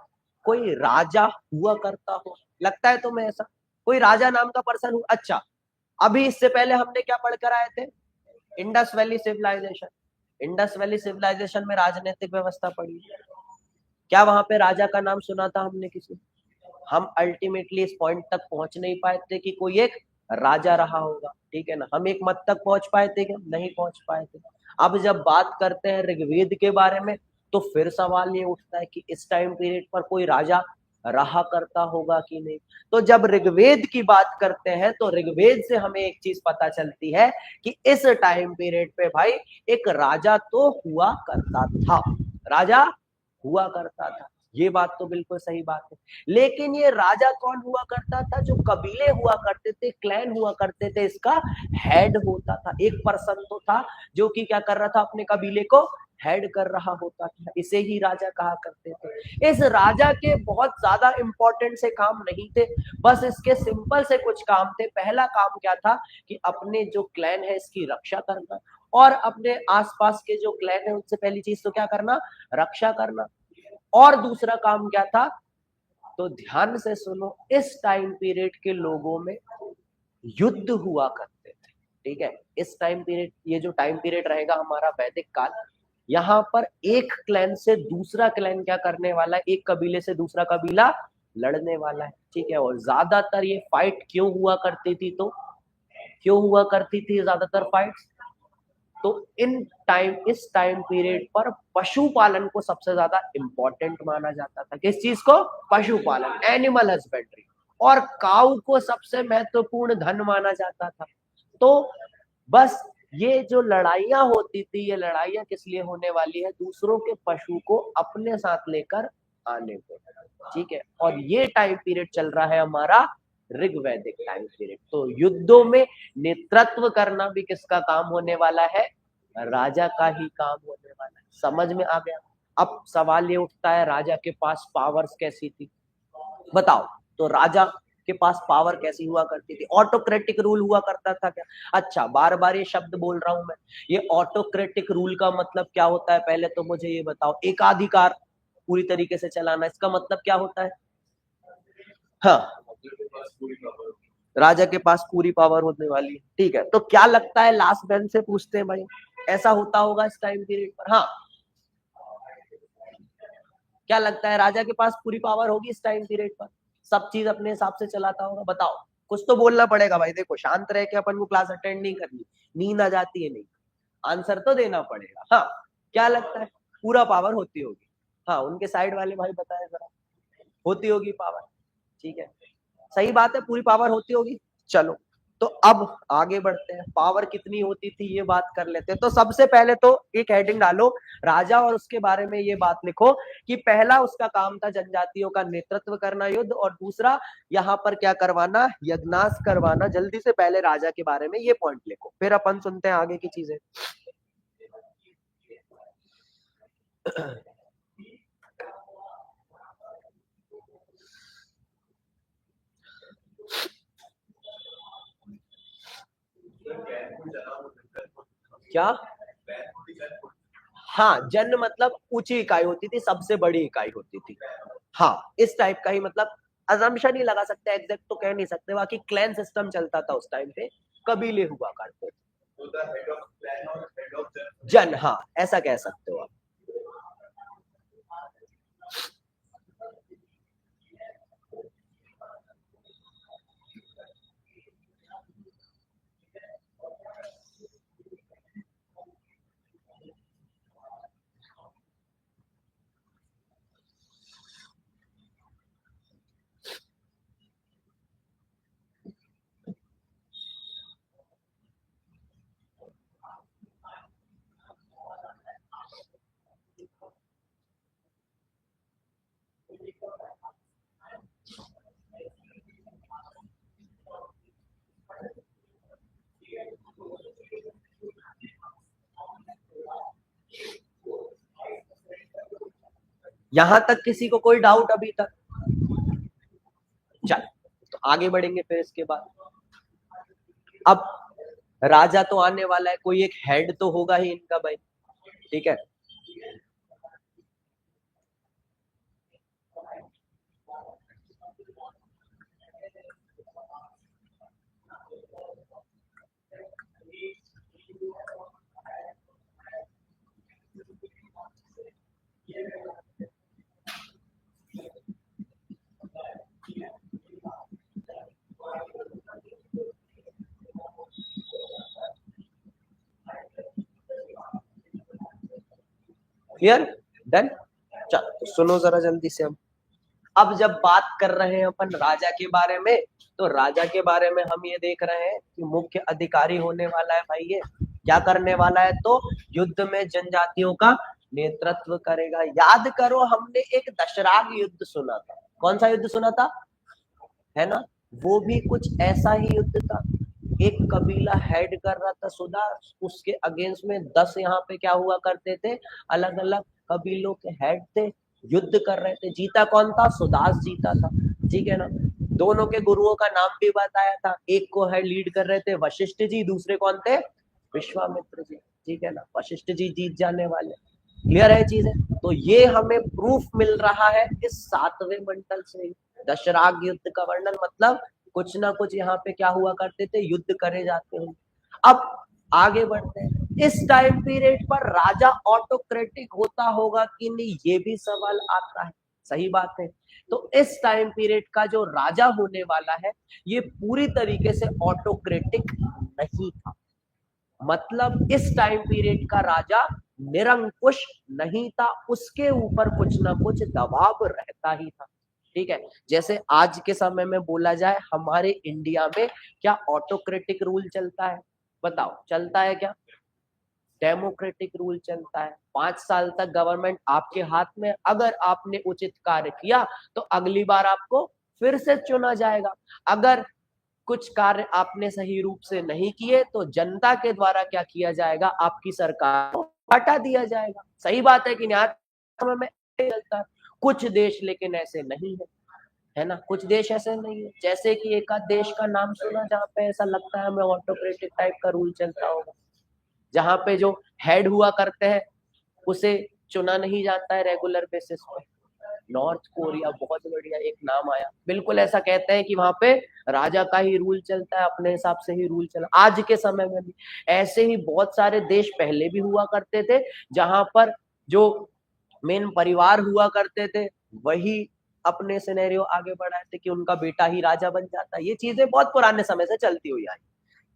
कोई राजा हुआ करता हो, लगता है तुम्हें ऐसा, कोई राजा नाम का पर्सन हुआ? अच्छा, अभी इससे पहले हमने क्या पढ़कर आए थे, Indus valley civilisation. Indus valley civilisation में राजनीतिक व्यवस्था पढ़ी, क्या वहां पे राजा का नाम सुना था हमने किसी? हम अल्टीमेटली इस पॉइंट तक पहुंच नहीं पाए थे कि कोई एक राजा रहा होगा, ठीक है ना। हम एक मत तक पहुंच पाए थे क्या, नहीं पहुंच पाए थे। अब जब बात करते हैं ऋग्वेद के बारे में, तो फिर सवाल ये उठता है कि इस टाइम पीरियड पर कोई राजा रहा करता होगा कि नहीं। तो जब ऋग्वेद की बात करते हैं, तो ऋग्वेद से हमें एक चीज पता चलती है कि इस टाइम पीरियड पे भाई एक राजा तो हुआ करता था, राजा हुआ करता था, ये बात तो बिल्कुल सही बात है। लेकिन ये राजा कौन हुआ करता था, जो कबीले हुआ करते थे, क्लैन हुआ करते थे, इसका हेड होता था, एक पर्सन तो था जो कि क्या कर रहा था, अपने कबीले को हेड कर रहा होता था, इसे ही राजा कहा करते थे। इस राजा के बहुत ज्यादा इंपॉर्टेंट से काम नहीं थे, बस इसके सिंपल से कुछ काम थे। पहला काम क्या था कि अपने जो क्लैन है इसकी रक्षा करना, और अपने आसपास के जो क्लैन है उनसे पहली चीज तो क्या करना, रक्षा करना। और दूसरा काम क्या था, तो ध्यान से सुनो, इस टाइम पीरियड के लोगों में युद्ध हुआ करते थे, ठीक है। इस टाइम पीरियड, ये जो टाइम पीरियड रहेगा हमारा वैदिक काल, यहाँ पर एक क्लैन से दूसरा क्लैन क्या करने वाला है, एक कबीले से दूसरा कबीला लड़ने वाला है, ठीक है। और ज्यादातर ये फाइट क्यों हुआ करती थी, तो क्यों हुआ करती थी ज्यादातर फाइट, तो इस टाइम पीरियड पर पशुपालन को सबसे ज्यादा इंपॉर्टेंट माना जाता था। किस चीज को, पशुपालन, एनिमल हस्बेंड्री, और काऊ को सबसे महत्वपूर्ण धन माना जाता था। तो बस ये जो लड़ाइयां होती थी, ये लड़ाइयां किस लिए होने वाली है, दूसरों के पशु को अपने साथ लेकर आने को, ठीक है। और ये टाइम पीरियड चल रहा है हमारा ऋग्वैदिक टाइम पीरियड। तो युद्धों में नेतृत्व करना भी किसका काम होने वाला है, राजा का ही काम होने वाला है। समझ में आ गया। अब सवाल ये उठता है, राजा के पास पावर्स कैसी थी, बताओ। तो राजा के पास पावर कैसी हुआ करती थी, ऑटोक्रेटिक रूल हुआ करता था क्या? अच्छा, बार बार ये शब्द बोल रहा हूं मैं, ये ऑटोक्रेटिक रूल का मतलब क्या होता है, पहले तो मुझे ये बताओ। एकाधिकार पूरी तरीके से चलाना, इसका मतलब क्या होता है? हाँ, राजा के पास पूरी पावर होने वाली है, ठीक है। तो क्या लगता है, लास्ट बेंच से पूछते हैं भाई, ऐसा होता होगा इस टाइम पीरियड पर? हाँ, क्या लगता है, राजा के पास पूरी पावर होगी इस टाइम पीरियड पर, सब चीज अपने हिसाब से चलाता होगा? बताओ, कुछ तो बोलना पड़ेगा भाई। देखो, शांत रह के अपन को क्लास अटेंड नहीं करनी, नींद आ जाती है, नहीं, आंसर तो देना पड़ेगा। हाँ, क्या लगता है, पूरा पावर होती होगी? हाँ, उनके साइड वाले भाई बताए जरा, होती होगी पावर, ठीक है, सही बात है, पूरी पावर होती होगी। चलो, तो अब आगे बढ़ते हैं, पावर कितनी होती थी ये बात कर लेते हैं। तो सबसे पहले तो एक हेडिंग डालो, राजा, और उसके बारे में ये बात लिखो कि पहला उसका काम था जनजातियों का नेतृत्व करना, युद्ध, और दूसरा यहाँ पर क्या करवाना, यज्ञनाश करवाना। जल्दी से पहले राजा के बारे में ये पॉइंट लिखो, फिर अपन सुनते हैं आगे की चीजें। क्या? हाँ, जन मतलब ऊंची इकाई होती थी, सबसे बड़ी इकाई होती थी। हाँ, इस टाइप का ही मतलब अजम्पशन ही लगा सकते हैं, एग्जैक्ट तो कह नहीं सकते। बाकी क्लैन सिस्टम चलता था उस टाइम पे, कबीले हुआ करते थे। जन, हाँ ऐसा कह सकते हो आप। यहां तक किसी को कोई डाउट अभी तक? चल तो आगे बढ़ेंगे फिर इसके बाद। अब राजा तो आने वाला है, कोई एक हेड तो होगा ही इनका भाई, ठीक है। Clear, done. चल तो सुनो जरा जल्दी से। हम अब जब बात कर रहे हैं अपन राजा के बारे में, तो राजा के बारे में हम ये देख रहे हैं कि मुख्य अधिकारी होने वाला है भाई। ये क्या करने वाला है? तो युद्ध में जनजातियों का नेतृत्व करेगा। याद करो हमने एक दशराग युद्ध सुना था। कौन सा युद्ध सुना था? है ना, वो भी कुछ ऐसा ही युद्ध था। एक कबीला हेड कर रहा था सुदा, उसके अगेंस्ट में 10 यहाँ पे क्या हुआ करते थे, अलग अलग कबीलों के हेड थे, युद्ध कर रहे थे। जीता कौन था? सुदास जीता था, ठीक है ना। दोनों के गुरुओं का नाम भी बताया था। एक को है लीड कर रहे थे वशिष्ठ जी, दूसरे कौन थे? विश्वामित्र जी, ठीक है ना। वशिष्ठ जी जीत जाने वाले। क्लियर है चीजें? तो ये हमें प्रूफ मिल रहा है इस 7वें मंडल से। दशराग युद्ध का वर्णन मतलब कुछ ना कुछ यहाँ पे क्या हुआ करते थे, युद्ध करे जाते हैं। अब आगे बढ़ते हैं। इस टाइम पीरियड पर राजा ऑटोक्रेटिक होता होगा कि नहीं, ये भी सवाल आता है। सही बात है। तो इस टाइम पीरियड का जो राजा होने वाला है, ये पूरी तरीके से ऑटोक्रेटिक नहीं था। मतलब इस टाइम पीरियड का राजा निरंकुश नहीं था, उसके ऊपर कुछ ना कुछ दबाव रहता ही था, ठीक है। जैसे आज के समय में बोला जाए, हमारे इंडिया में क्या ऑटोक्रेटिक रूल चलता है? बताओ, चलता है क्या? डेमोक्रेटिक रूल चलता है। 5 साल तक गवर्नमेंट आपके हाथ में, अगर आपने उचित कार्य किया तो अगली बार आपको फिर से चुना जाएगा। अगर कुछ कार्य आपने सही रूप से नहीं किए तो जनता के द्वारा क्या किया जाएगा, आपकी सरकार को हटा दिया जाएगा। सही बात है कि नहीं? समय में चलता है। कुछ देश लेकिन ऐसे नहीं है ना। कुछ देश ऐसे नहीं है, जैसे कि एक आध देश का नाम सुना जहाँ पे ऐसा लगता है हमें ऑटोक्रेटिक टाइप का रूल चलता होगा, जहाँ पे जो हेड हुआ करते हैं उसे चुना नहीं जाता है रेगुलर बेसिस पर। नॉर्थ कोरिया, बहुत बढ़िया एक नाम आया। बिल्कुल ऐसा कहते हैं कि वहां पे राजा का ही रूल चलता है, अपने हिसाब से ही रूल चला। आज के समय में भी ऐसे ही बहुत सारे देश पहले भी हुआ करते थे, जहां पर जो मेन परिवार हुआ करते थे वही अपने सिनेरियो आगे बढ़ाए थे कि उनका बेटा ही राजा बन जाता। ये चीजें बहुत पुराने समय से चलती हुई आई,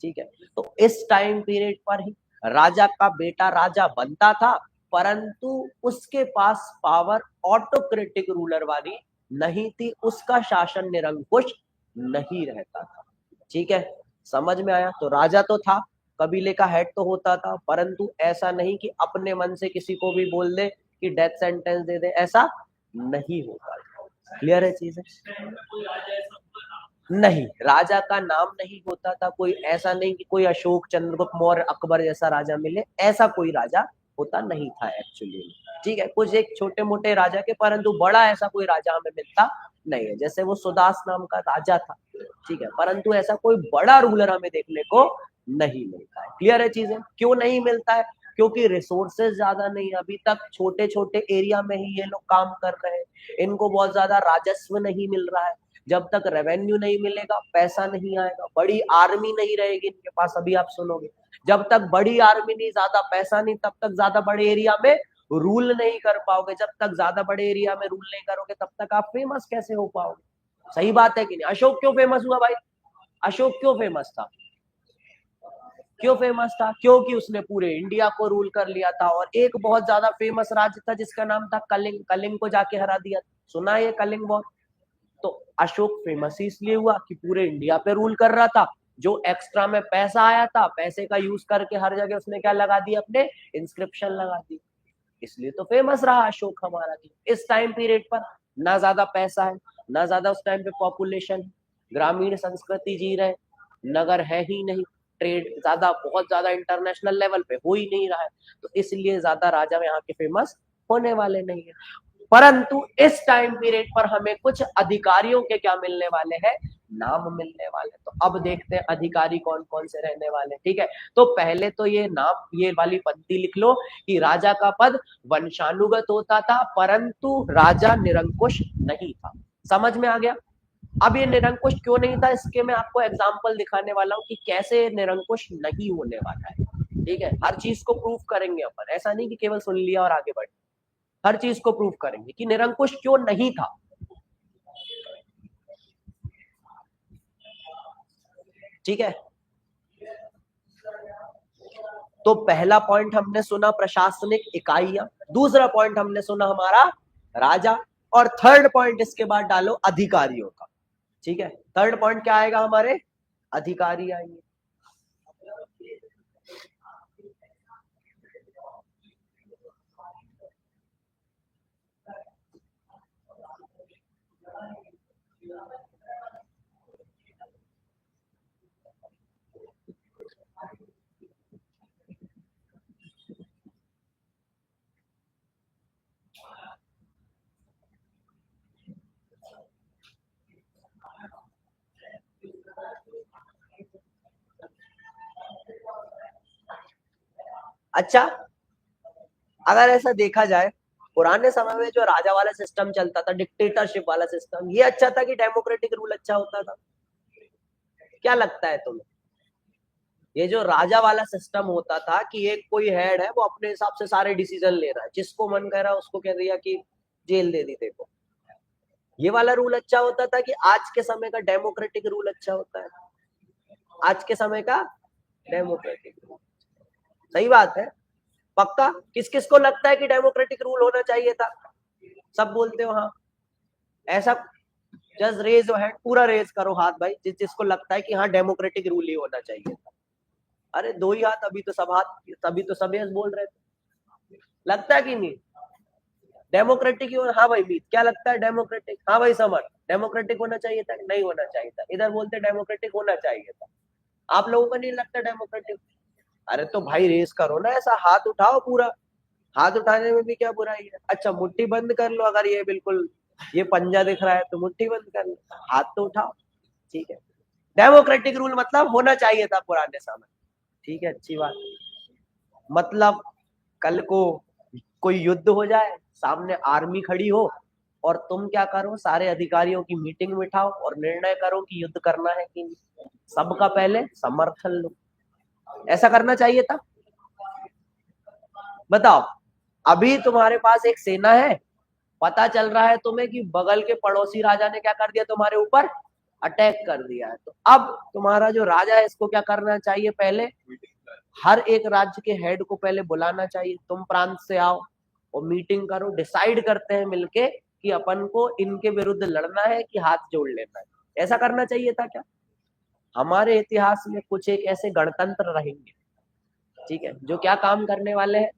ठीक है। तो इस टाइम पीरियड पर ही राजा का बेटा राजा बनता था, परंतु उसके पास पावर ऑटोक्रेटिक रूलर वाली नहीं थी, उसका शासन निरंकुश नहीं रहता था, ठीक है। समझ में आया? तो राजा तो था, कबीले का हेड तो होता था, परंतु ऐसा नहीं कि अपने मन से किसी को भी बोल दे कि डेथ सेंटेंस दे दे, ऐसा नहीं होता। क्लियर है चीजें? नहीं, राजा का नाम नहीं होता था कोई। ऐसा नहीं कि कोई अशोक, चंद्रगुप्त मौर्य, अकबर जैसा राजा मिले, ऐसा कोई राजा होता नहीं था एक्चुअली, ठीक है। कुछ एक छोटे मोटे राजा के, परंतु बड़ा ऐसा कोई राजा हमें मिलता नहीं है। जैसे वो सुदास नाम का राजा था, ठीक है, परंतु ऐसा कोई बड़ा रूलर हमें देखने को नहीं मिलता है। क्लियर है चीजें? क्यों नहीं मिलता है? क्योंकि रिसोर्सेज ज्यादा नहीं। अभी तक छोटे छोटे एरिया में ही ये लोग काम कर रहे हैं, इनको बहुत ज्यादा राजस्व नहीं मिल रहा है। जब तक रेवेन्यू नहीं मिलेगा पैसा नहीं आएगा, बड़ी आर्मी नहीं रहेगी इनके पास, अभी आप सुनोगे, जब तक बड़ी आर्मी नहीं, ज्यादा पैसा नहीं, तब तक ज्यादा बड़े एरिया में रूल नहीं कर पाओगे, जब तक ज्यादा बड़े एरिया में रूल नहीं करोगे तब तक आप फेमस कैसे हो पाओगे? सही बात है कि नहीं? अशोक क्यों फेमस हुआ भाई? अशोक क्यों फेमस था? क्यों फेमस था? क्योंकि उसने पूरे इंडिया को रूल कर लिया था। और एक बहुत ज्यादा फेमस राज्य था जिसका नाम था कलिंग, कलिंग को जाके हरा दिया। सुना है ये कलिंग वॉर? तो अशोक फेमस इसलिए हुआ कि पूरे इंडिया पे रूल कर रहा था। जो एक्स्ट्रा में पैसा आया था, पैसे का यूज करके हर जगह उसने क्या लगा दिया? अपने इंस्क्रिप्शन लगा दी। इसलिए तो फेमस रहा अशोक हमारा। इस टाइम पीरियड पर ना ज्यादा पैसा है, ना ज्यादा उस टाइम पे पॉपुलेशन, ग्रामीण संस्कृति जी रहे, नगर है ही नहीं, ट्रेड ज्यादा बहुत ज्यादा इंटरनेशनल लेवल पे हो ही नहीं रहा है, तो इसलिए ज्यादा राजा यहाँ के फेमस होने वाले नहीं है। परंतु इस टाइम पीरियड पर हमें कुछ अधिकारियों के क्या मिलने वाले हैं? नाम मिलने वाले। तो अब देखते हैं अधिकारी कौन कौन से रहने वाले। ठीक है, तो पहले तो ये नाम, ये वाली पंक्ति लिख लो कि राजा का पद वंशानुगत होता था परंतु राजा निरंकुश नहीं था। समझ में आ गया? अब ये निरंकुश क्यों नहीं था, इसके मैं आपको एग्जाम्पल दिखाने वाला हूँ कि कैसे निरंकुश नहीं होने वाला है। ठीक है, हर चीज को प्रूफ करेंगे अपन, ऐसा नहीं कि केवल सुन लिया और आगे बढ़े, हर चीज को प्रूफ करेंगे कि निरंकुश क्यों नहीं था। ठीक है, तो पहला पॉइंट हमने सुना प्रशासनिक इकाइयां, दूसरा पॉइंट हमने सुना हमारा राजा, और थर्ड पॉइंट इसके बाद डालो अधिकारियों का। ठीक है, थर्ड पॉइंट क्या आएगा? हमारे अधिकारी आएंगे। अच्छा, अगर ऐसा देखा जाए, पुराने समय में जो राजा वाला सिस्टम चलता था, डिक्टेटरशिप वाला सिस्टम, ये अच्छा था कि डेमोक्रेटिक रूल अच्छा होता था? क्या लगता है तुम्हें? ये जो राजा वाला सिस्टम होता था कि एक कोई हेड है, वो अपने हिसाब से सारे डिसीजन ले रहा है, जिसको मन कर रहा है उसको कह दिया कि जेल दे दी देखो, ये वाला रूल अच्छा होता था कि आज के समय का डेमोक्रेटिक रूल अच्छा होता है? आज के समय का डेमोक्रेटिक रूल। सही बात है, पक्का? किस किस को लगता है कि डेमोक्रेटिक रूल होना चाहिए था? सब बोलते हो हाँ। ऐसा जस्ट रेज हैंड, पूरा रेज करो हाथ भाई, जिस जिसको लगता है कि हाँ डेमोक्रेटिक रूल ही होना चाहिए था। अरे दो ही हाथ, अभी तो सब हाथ, तभी तो सब बोल रहे थे। लगता है कि नहीं डेमोक्रेटिक? हाँ भाई मीत, क्या लगता है डेमोक्रेटिक? हाँ भाई समर, डेमोक्रेटिक होना चाहिए था? नहीं होना चाहिए था। इधर बोलते डेमोक्रेटिक होना चाहिए था। आप लोगों को नहीं लगता डेमोक्रेटिक? अरे तो भाई रेस करो ना, ऐसा हाथ उठाओ पूरा, हाथ उठाने में भी क्या बुराई है? अच्छा मुट्ठी बंद कर लो, अगर ये बिल्कुल ये पंजा दिख रहा है तो मुट्ठी बंद कर लो, हाथ तो उठाओ। ठीक है, डेमोक्रेटिक रूल मतलब होना चाहिए था पुराने समय। ठीक है, अच्छी बात। मतलब कल को कोई युद्ध हो जाए, सामने आर्मी खड़ी हो, और तुम क्या करो, सारे अधिकारियों की मीटिंग बिठाओ और निर्णय करो कि युद्ध करना है कि नहीं, सबका पहले समर्थन लो। ऐसा करना चाहिए था? बताओ, अभी तुम्हारे पास एक सेना है, पता चल रहा है तुम्हें कि बगल के पड़ोसी राजा ने क्या कर दिया, तुम्हारे ऊपर अटैक कर दिया है, तो अब तुम्हारा जो राजा है इसको क्या करना चाहिए? पहले हर एक राज्य के हेड को पहले बुलाना चाहिए, तुम प्रांत से आओ और मीटिंग करो, डिसाइड करते हैं मिलके कि अपन को इनके विरुद्ध लड़ना है कि हाथ जोड़ लेना है। ऐसा करना चाहिए था क्या? हमारे इतिहास में कुछ एक ऐसे गणतंत्र रहेंगे, ठीक है, जो क्या काम करने वाले हैं,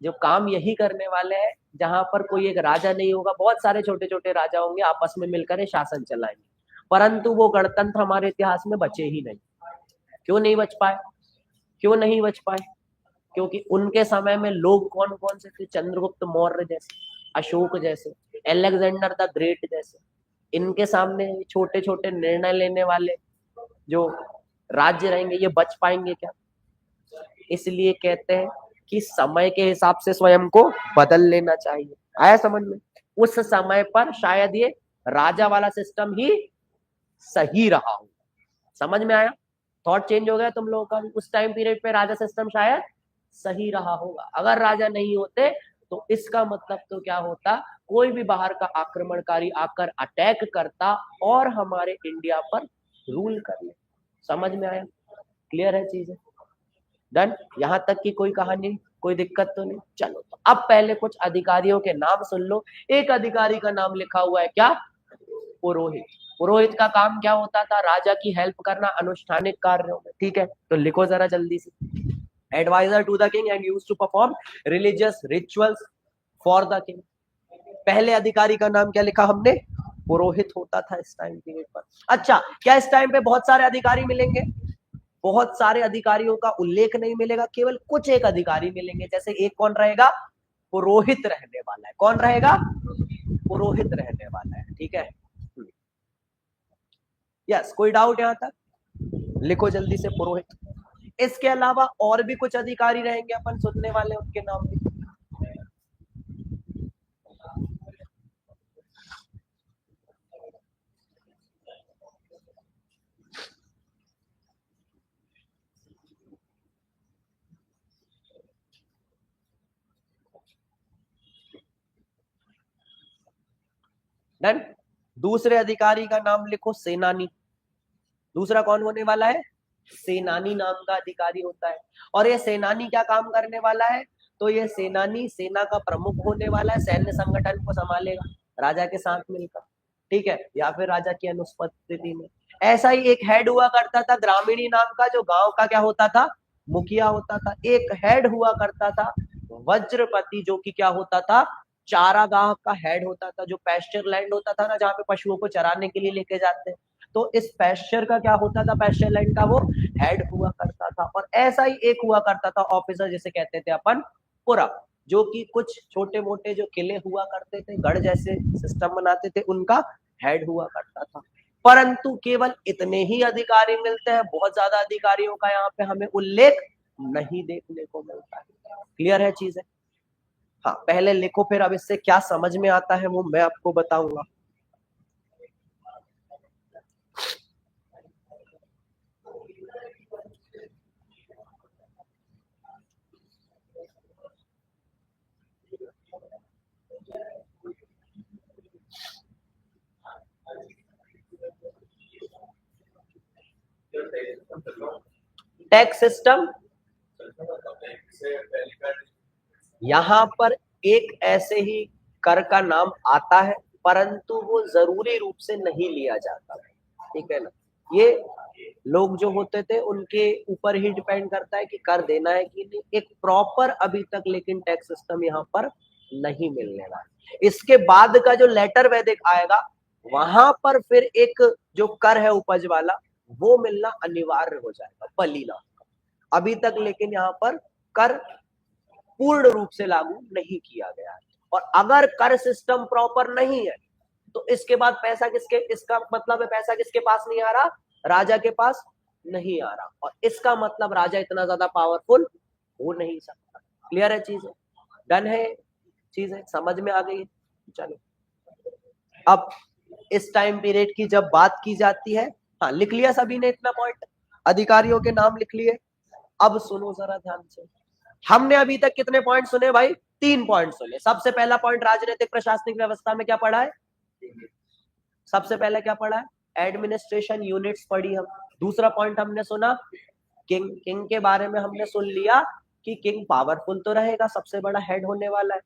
जो काम यही करने वाले हैं जहां पर कोई एक राजा नहीं होगा, बहुत सारे छोटे छोटे राजा होंगे, आपस में मिलकर शासन चलाएंगे, परंतु वो गणतंत्र हमारे इतिहास में बचे ही नहीं। क्यों नहीं बच पाए? क्यों नहीं बच पाए? क्योंकि उनके समय में लोग कौन कौन से थे? चंद्रगुप्त मौर्य जैसे, अशोक जैसे, एलेक्जेंडर द ग्रेट जैसे, इनके सामने छोटे छोटे निर्णय लेने वाले जो राज्य रहेंगे, ये बच पाएंगे क्या? इसलिए कहते हैं कि समय के हिसाब से स्वयं को बदल लेना चाहिए। आया समझ में? उस समय पर शायद ये राजा वाला सिस्टम ही सही रहा हो। समझ में आया? थॉट चेंज हो गया तुम लोगों का? उस टाइम पीरियड पे राजा सिस्टम शायद सही रहा होगा। अगर राजा नहीं होते तो इसका मतलब तो क्या होता, कोई भी बाहर का आक्रमणकारी आकर अटैक करता और हमारे इंडिया पर रूल कर ले। समझ में आया? क्लियर है चीजें? डन? यहां तक की कोई कहानी, कोई दिक्कत तो नहीं? चलो तो अब पहले कुछ अधिकारियों के नाम सुन लो। एक अधिकारी का नाम लिखा हुआ है क्या? पुरोहित। पुरोहित का काम क्या होता था? राजा की हेल्प करना अनुष्ठानिक कार्यों में। ठीक है, तो लिखो जरा जल्दी से। Adviser to the king and used to perform religious rituals for the king. पहले अधिकारी का नाम क्या लिखा हमने? पुरोहित होता था इस टाइम पीरियड पर। अच्छा, क्या इस टाइम पे बहुत सारे अधिकारी मिलेंगे? बहुत सारे अधिकारियों का उल्लेख नहीं मिलेगा, केवल कुछ एक अधिकारी मिलेंगे। जैसे एक कौन रहेगा? पुरोहित रहने वाला है। कौन रहेगा? पुरोहित रहने वाला है। ठीक है, यस, कोई डाउट यहां तक? लिखो जल्दी से पुरोहित। इसके अलावा और भी कुछ अधिकारी रहेंगे अपन सुनने वाले, उनके नाम भी। डन? दूसरे अधिकारी का नाम लिखो सेनानी। दूसरा कौन होने वाला है? सेनानी नाम का अधिकारी होता है। और ये सेनानी क्या काम करने वाला है? तो ये सेनानी सेना का प्रमुख होने वाला है, सैन्य संगठन को संभालेगा राजा के साथ मिलकर। ठीक है, या फिर राजा की अनुपस्थिति में। ऐसा ही एक हेड हुआ करता था ग्रामीणी नाम का, जो गांव का क्या होता था? मुखिया होता था। एक हेड हुआ करता था वज्रपति, जो कि क्या होता था? चारागाह का हेड होता था। जो पैस्चर लैंड होता था ना, जहाँ पे पशुओं को चराने के लिए लेके जाते हैं, तो इस पैस्चर का क्या होता था? पैस्चर लैंड का वो हेड हुआ करता था। और ऐसा ही एक हुआ करता था ऑफिसर, जिसे कहते थे अपन पुरा, जो कि कुछ छोटे मोटे जो किले हुआ करते थे, गढ़ जैसे सिस्टम बनाते थे, उनका हेड हुआ करता था। परंतु केवल इतने ही अधिकारी मिलते हैं, बहुत ज्यादा अधिकारियों का यहाँ पे हमें उल्लेख नहीं देखने को मिलता है। क्लियर है चीजें? हाँ, पहले लिखो, फिर अब इससे क्या समझ में आता है वो मैं आपको बताऊंगा। टैक्स सिस्टम, यहां पर एक ऐसे ही कर का नाम आता है, परंतु वो जरूरी रूप से नहीं लिया जाता। ठीक है ना? ये लोग जो होते थे उनके ऊपर ही डिपेंड करता है कि कर देना है कि नहीं। एक प्रॉपर अभी तक लेकिन टैक्स सिस्टम यहाँ पर नहीं मिलने वाला। इसके बाद का जो लेटर वैदिक आएगा, वहां पर फिर एक जो कर है उपज वाला, वो मिलना अनिवार्य हो जाएगा, बलिना। अभी तक लेकिन यहाँ पर कर पूर्ण रूप से लागू नहीं किया गया है। और अगर कर सिस्टम प्रॉपर नहीं है तो इसके बाद पैसा किसके, इसका मतलब है पैसा किसके पास नहीं आ रहा? राजा के पास नहीं आ रहा। और इसका मतलब राजा इतना ज्यादा पावरफुल हो नहीं सकता। क्लियर है चीजें? डन है चीजें? समझ में आ गई? चलो, अब इस टाइम पीरियड की जब बात की जाती है, हाँ लिख लिया सभी ने इतना पॉइंट? अधिकारियों के नाम लिख लिए? अब सुनो जरा ध्यान से। हमने अभी तक कितने पॉइंट सुने भाई? 3 पॉइंट सुने। सबसे पहला पॉइंट राजनीतिक प्रशासनिक व्यवस्था में क्या पढ़ा है? सबसे पहले क्या पढ़ा है? एडमिनिस्ट्रेशन यूनिट्स पढ़ी हम। दूसरा पॉइंट हमने सुना किंग। किंग के बारे में हमने सुन लिया कि किंग पावरफुल तो रहेगा, सबसे बड़ा हेड होने वाला है,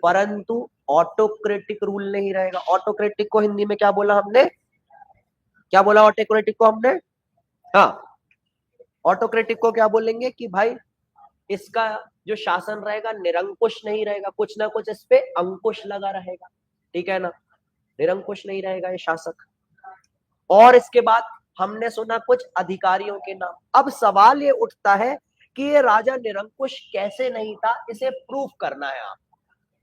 परंतु ऑटोक्रेटिक रूल नहीं रहेगा। ऑटोक्रेटिक को हिंदी में क्या बोला हमने? क्या बोला ऑटोक्रेटिक को हमने? हाँ, ऑटोक्रेटिक को क्या बोलेंगे कि भाई इसका जो शासन रहेगा निरंकुश नहीं रहेगा, कुछ ना कुछ इस पे अंकुश लगा रहेगा। ठीक है ना? निरंकुश नहीं रहेगा ये शासक। और इसके बाद हमने सुना कुछ अधिकारियों के नाम। अब सवाल ये उठता है कि ये राजा निरंकुश कैसे नहीं था, इसे प्रूफ करना है आप।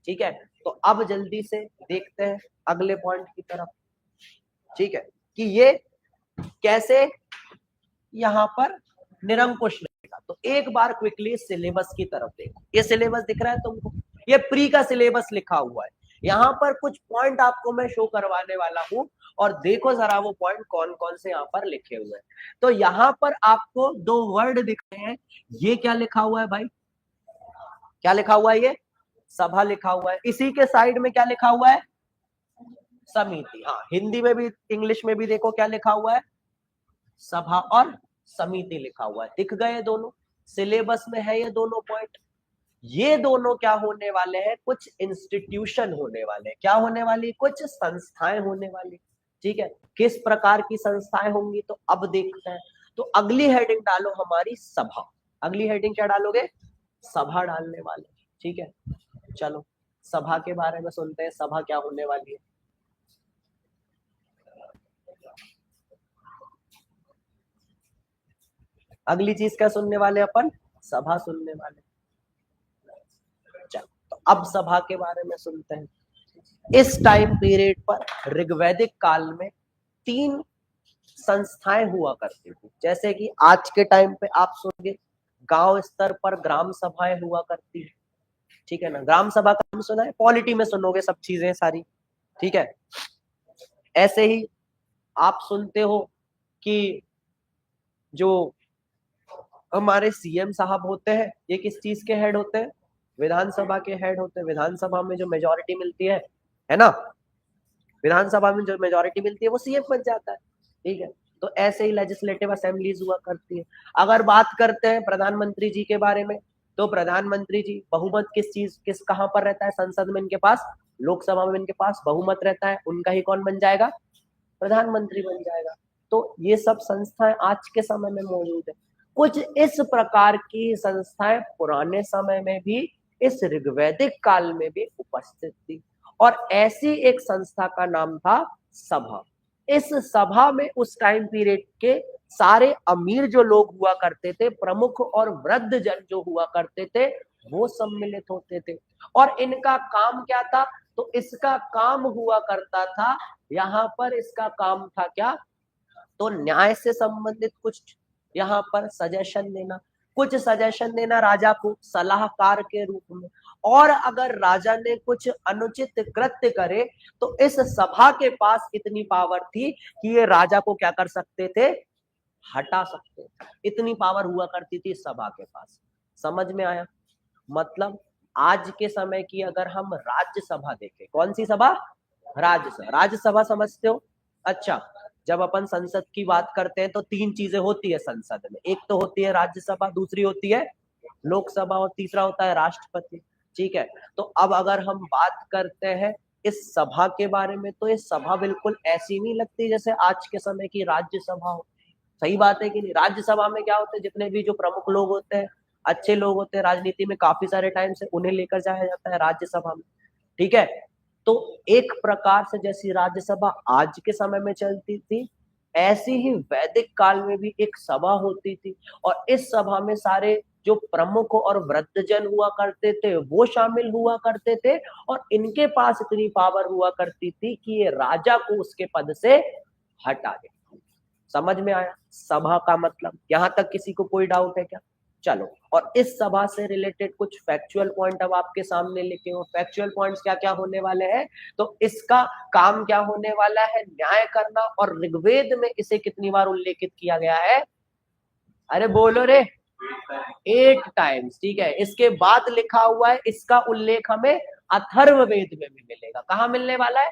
ठीक है, तो अब जल्दी से देखते हैं अगले पॉइंट की तरफ। ठीक है, कि ये कैसे यहां पर निरंकुश रहेगा। तो एक बार क्विकली सिलेबस की तरफ देखो। ये सिलेबस दिख रहा है तुमको? ये प्री का सिलेबस लिखा हुआ है। यहाँ पर कुछ पॉइंट आपको मैं शो करवाने वाला हूं और देखो जरा वो पॉइंट कौन कौन से यहाँ पर लिखे हुए हैं। तो यहाँ पर आपको दो वर्ड दिख रहे हैं, ये क्या लिखा हुआ है भाई, क्या लिखा हुआ है, ये सभा लिखा हुआ है। इसी के साइड में क्या लिखा हुआ है, समिति। हाँ, हिंदी में भी इंग्लिश में भी देखो क्या लिखा हुआ है, सभा और समिति लिखा हुआ है। दिख गए दोनों, सिलेबस में है ये दोनों पॉइंट। ये दोनों क्या होने वाले हैं, कुछ इंस्टीट्यूशन होने वाले हैं। क्या होने वाली, कुछ संस्थाएं होने वाली। ठीक है, किस प्रकार की संस्थाएं होंगी तो अब देखते हैं। तो अगली हेडिंग डालो हमारी सभा। अगली हेडिंग क्या डालोगे, सभा डालने वाले। ठीक है, चलो सभा के बारे में सुनते हैं, सभा क्या होने वाली है। अगली चीज क्या सुनने वाले अपन, सभा सुनने वाले। चलो तो अब सभा के बारे में सुनते हैं। इस टाइम पीरियड पर ऋग्वैदिक काल में 3 संस्थाएं हुआ करती थी। जैसे कि आज के टाइम पे आप सुनोगे गांव स्तर पर ग्राम सभाएं हुआ करती है। ठीक है ना, ग्राम सभा का नाम सुना है, पॉलिटी में सुनोगे सब चीजें सारी। ठीक है, ऐसे ही आप सुनते हो कि जो हमारे सीएम साहब होते हैं, ये किस चीज के हेड होते हैं, विधानसभा के हेड होते हैं। विधानसभा में जो मेजोरिटी मिलती है ना, विधानसभा में जो मेजोरिटी मिलती है वो सीएम बन जाता है। ठीक है, तो ऐसे ही लेजिस्लेटिव असेंबलीज हुआ करती है। अगर बात करते हैं प्रधानमंत्री जी के बारे में, तो प्रधानमंत्री जी बहुमत किस कहां पर रहता है, संसद में इनके पास, लोकसभा में इनके पास बहुमत रहता है, उनका ही कौन बन जाएगा, प्रधानमंत्री बन जाएगा। तो ये सब संस्थाएं आज के समय में मौजूद है। कुछ इस प्रकार की संस्थाएं पुराने समय में भी, इस ऋग्वैदिक काल में भी उपस्थित थी। और ऐसी एक संस्था का नाम था सभा। इस सभा में उस टाइम पीरियड के सारे अमीर जो लोग हुआ करते थे, प्रमुख और वृद्ध जन जो हुआ करते थे, वो सम्मिलित होते थे। और इनका काम क्या था, तो इसका काम हुआ करता था, यहाँ पर इसका काम था क्या, तो न्याय से संबंधित कुछ यहाँ पर सजेशन देना, कुछ सजेशन देना राजा को सलाहकार के रूप में। और अगर राजा ने कुछ अनुचित कृत्य करे तो इस सभा के पास इतनी पावर थी कि ये राजा को क्या कर सकते थे, हटा सकते थे। इतनी पावर हुआ करती थी सभा के पास। समझ में आया, मतलब आज के समय की अगर हम राज्यसभा देखें, कौन सी सभा, राज्यसभा। राज्यसभा समझते हो, अच्छा जब अपन संसद की बात करते हैं तो 3 चीजें होती है संसद में, एक तो होती है राज्यसभा, दूसरी होती है लोकसभा और तीसरा होता है राष्ट्रपति। ठीक है, तो अब अगर हम बात करते हैं इस सभा के बारे में, तो ये सभा बिल्कुल ऐसी नहीं लगती जैसे आज के समय की राज्यसभा हो। सही बात है कि नहीं, राज्यसभा में क्या होते हैं, जितने भी जो प्रमुख लोग होते हैं, अच्छे लोग होते हैं राजनीति में काफी सारे टाइम से, उन्हें लेकर जाया जाता है राज्यसभा में। ठीक है, तो एक प्रकार से जैसी राज्यसभा आज के समय में चलती थी, ऐसी ही वैदिक काल में भी एक सभा होती थी। और इस सभा में सारे जो प्रमुख और वृद्धजन हुआ करते थे वो शामिल हुआ करते थे। और इनके पास इतनी पावर हुआ करती थी कि ये राजा को उसके पद से हटा दे। समझ में आया सभा का मतलब, यहां तक किसी को कोई डाउट है क्या। चलो, और इस सभा से रिलेटेड कुछ फैक्चुअल पॉइंट अब आपके सामने लिखे हो। फैक्चुअल पॉइंट्स क्या क्या होने वाले हैं, तो इसका काम क्या होने वाला है, न्याय करना। और ऋग्वेद में इसे कितनी बार उल्लेखित किया गया है, अरे बोलो रे, 8 टाइम्स। ठीक है, इसके बाद लिखा हुआ है, इसका उल्लेख हमें अथर्ववेद में भी मिलेगा। कहां मिलने वाला है,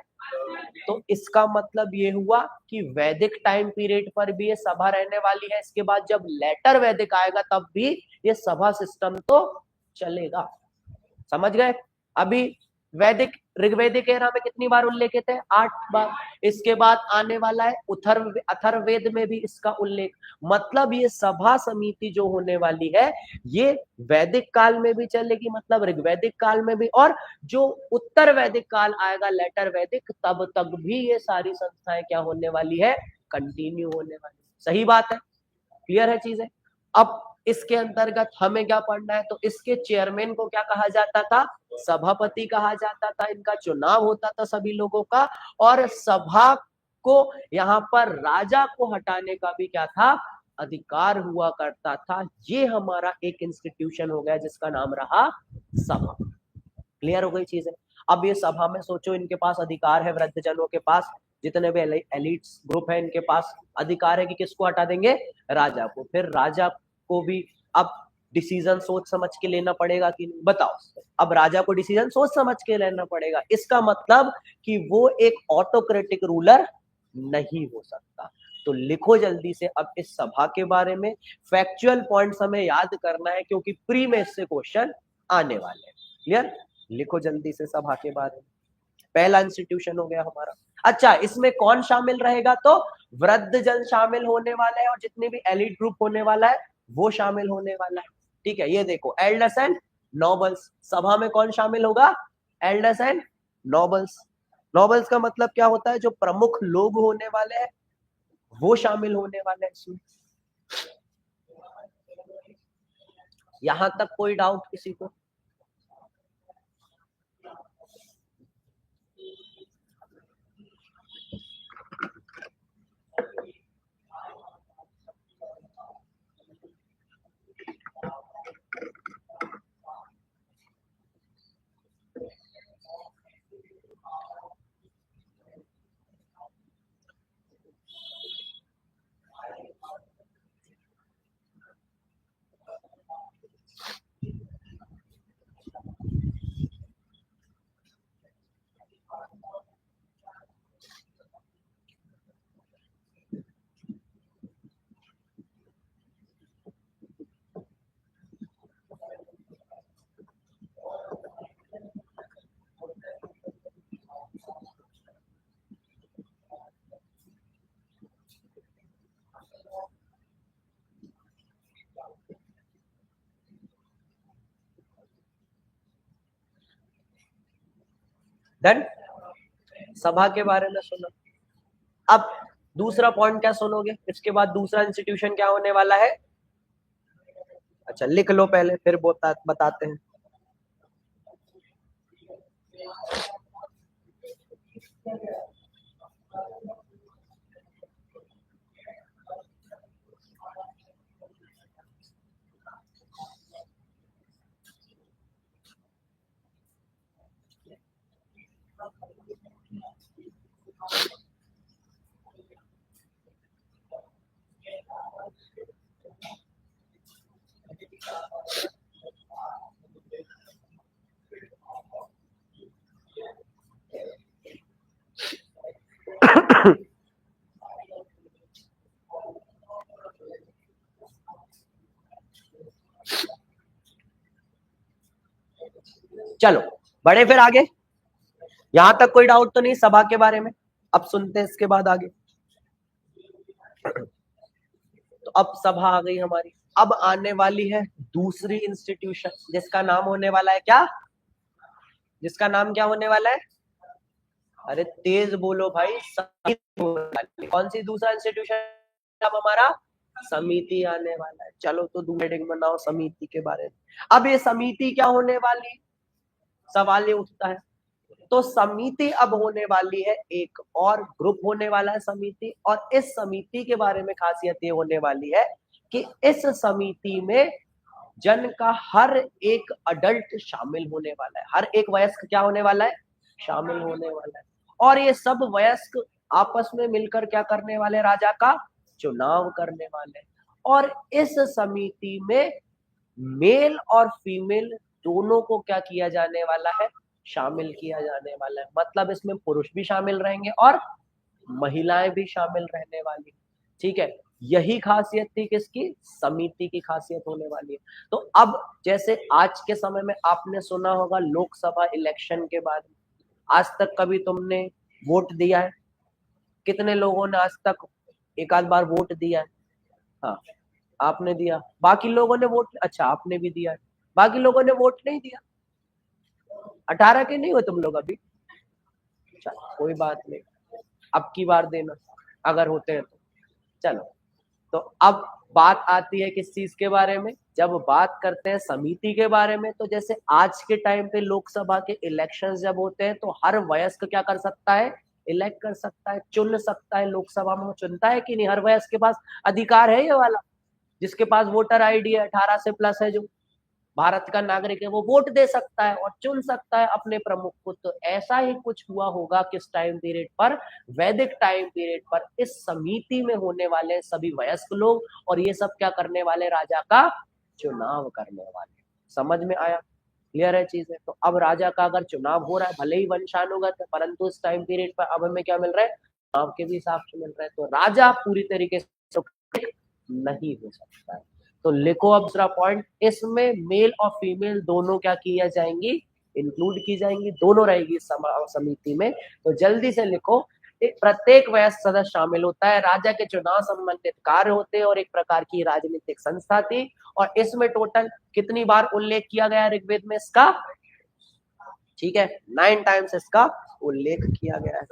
तो इसका मतलब ये हुआ कि वैदिक टाइम पीरियड पर भी ये सभा रहने वाली है। इसके बाद जब लेटर वैदिक आएगा तब भी ये सभा सिस्टम तो चलेगा। समझ गए, अभी वैदिक ऋग्वेदिक एरा में कितनी बार उल्लेखित है, 8 बार। इसके बाद आने वाला है अथर्ववेद में भी इसका उल्लेख। मतलब ये सभा समिति जो होने वाली है ये वैदिक काल में भी चलेगी, मतलब ऋग्वैदिक काल में भी। और जो उत्तर वैदिक काल आएगा, लेटर वैदिक, तब तक भी ये सारी संस्थाएं क्या होने वाली है, कंटिन्यू होने वाली। सही बात है, क्लियर है चीजें। अब इसके अंतर्गत हमें क्या पढ़ना है, तो इसके चेयरमैन को क्या कहा जाता था, सभापति कहा जाता था। इनका चुनाव होता था सभी लोगों का। और सभा को यहाँ पर राजा को हटाने का भी क्या था, अधिकार हुआ करता था। ये हमारा एक इंस्टीट्यूशन हो गया जिसका नाम रहा सभा। क्लियर हो गई चीजें। अब ये सभा में सोचो, इनके पास अधिकार है, वृद्धजनों के पास, जितने भी एलिट्स ग्रुप है इनके पास अधिकार है कि किसको हटा देंगे, राजा को। फिर राजा को भी अब डिसीजन सोच समझ के लेना पड़ेगा कि नहीं, बताओ। अब राजा को डिसीजन सोच समझ के लेना पड़ेगा, इसका मतलब कि वो एक ऑटोक्रेटिक रूलर नहीं हो सकता। तो लिखो जल्दी से अब इस सभा के बारे में, फैक्चुअल पॉइंट्स हमें याद करना है क्योंकि प्री में इससे क्वेश्चन आने वाले हैं। क्लियर? लिखो जल्दी से सभा के बारे में। पहला इंस्टीट्यूशन हो गया हमारा। अच्छा, इसमें कौन शामिल रहेगा, तो वृद्धजन शामिल होने वाला है और जितने भी एलिट ग्रुप होने वाला है वो शामिल होने वाला है। ठीक है, ये देखो, एल्डर्स एंड नोबल्स। सभा में कौन शामिल होगा, एल्डर्स एंड नोबल्स। नोबल्स का मतलब क्या होता है, जो प्रमुख लोग होने वाले हैं वो शामिल होने वाले हैं इसमें। यहां तक कोई डाउट किसी को? डन? सभा के बारे में सुनो। अब दूसरा पॉइंट क्या सुनोगे, इसके बाद दूसरा इंस्टीट्यूशन क्या होने वाला है? अच्छा, लिख लो पहले, फिर बताते हैं। चलो बढ़े फिर आगे। यहां तक कोई डाउट तो नहीं सभा के बारे में? अब सुनते हैं इसके बाद आगे। तो अब सभा आ गई हमारी। अब आने वाली है दूसरी इंस्टीट्यूशन, जिसका नाम होने वाला है क्या, जिसका नाम क्या होने वाला है? अरे तेज बोलो भाई, समिति। कौन सी दूसरा इंस्टीट्यूशन अब हमारा? समिति आने वाला है। चलो तो दूसरा हेडिंग बनाओ समिति के बारे में। अब ये समिति क्या होने वाली, सवाल ये उठता है। तो समिति अब होने वाली है, एक और ग्रुप होने वाला है समिति, और इस समिति के बारे में खासियत ये होने वाली है कि इस समिति में जन का हर एक अडल्ट शामिल होने वाला है, हर एक वयस्क क्या होने वाला है, शामिल होने वाला है। और ये सब वयस्क आपस में मिलकर क्या करने वाले, राजा का चुनाव करने वाले। और इस समिति में मेल और फीमेल दोनों को क्या किया जाने वाला है, शामिल किया जाने वाला है। मतलब इसमें पुरुष भी शामिल रहेंगे और महिलाएं भी शामिल रहने वाली। ठीक है, यही खासियत थी किसकी, समिति की खासियत होने वाली है। तो अब जैसे आज के समय में आपने सुना होगा लोकसभा इलेक्शन के बारे में, आज तक कभी तुमने वोट दिया है? कितने लोगों ने आज तक एक आध बार वोट दिया है? हाँ, आपने दिया। बाकी लोगों ने वोट, अच्छा आपने भी दिया है, बाकी लोगों ने वोट नहीं दिया। 18 के नहीं हो तुम लोग अभी? कोई बात नहीं, अब की बार देना अगर होते हैं तो। चलो, तो अब बात आती है किस चीज के बारे में, जब बात करते हैं समिति के बारे में, तो जैसे आज के टाइम पे लोकसभा के इलेक्शंस जब होते हैं तो हर वयस्क क्या कर सकता है, इलेक्ट कर सकता है, चुन सकता है। लोकसभा में वो चुनता है कि नहीं, हर वयस्क के पास अधिकार है ये वाला, जिसके पास वोटर आईडी है 18 से प्लस है जो। भारत का नागरिक है वो वोट दे सकता है और चुन सकता है अपने प्रमुख को। तो ऐसा ही कुछ हुआ होगा किस टाइम पीरियड पर, वैदिक टाइम पीरियड पर। इस समिति में होने वाले सभी वयस्क लोग और ये सब क्या करने वाले, राजा का चुनाव करने वाले। समझ में आया, क्लियर है चीजें। तो अब राजा का अगर चुनाव हो रहा है, भले ही वंशानुगत है, परंतु इस टाइम पीरियड पर अब हमें क्या मिल रहा है, चुनाव के भी हिसाब से मिल रहा है। तो राजा पूरी तरीके से नहीं हो सकता है। तो लिखो अब दूसरा पॉइंट, इसमें मेल और फीमेल दोनों क्या किया जाएंगी, इंक्लूड की जाएंगी, दोनों रहेगी समिति में। तो जल्दी से लिखो, एक प्रत्येक वयस्क सदस्य शामिल होता है, राजा के चुनाव संबंधित कार्य होते हैं और एक प्रकार की राजनीतिक संस्था थी। और इसमें टोटल कितनी बार उल्लेख किया गया ऋग्वेद में इसका, ठीक है, 9 टाइम्स इसका उल्लेख किया गया है।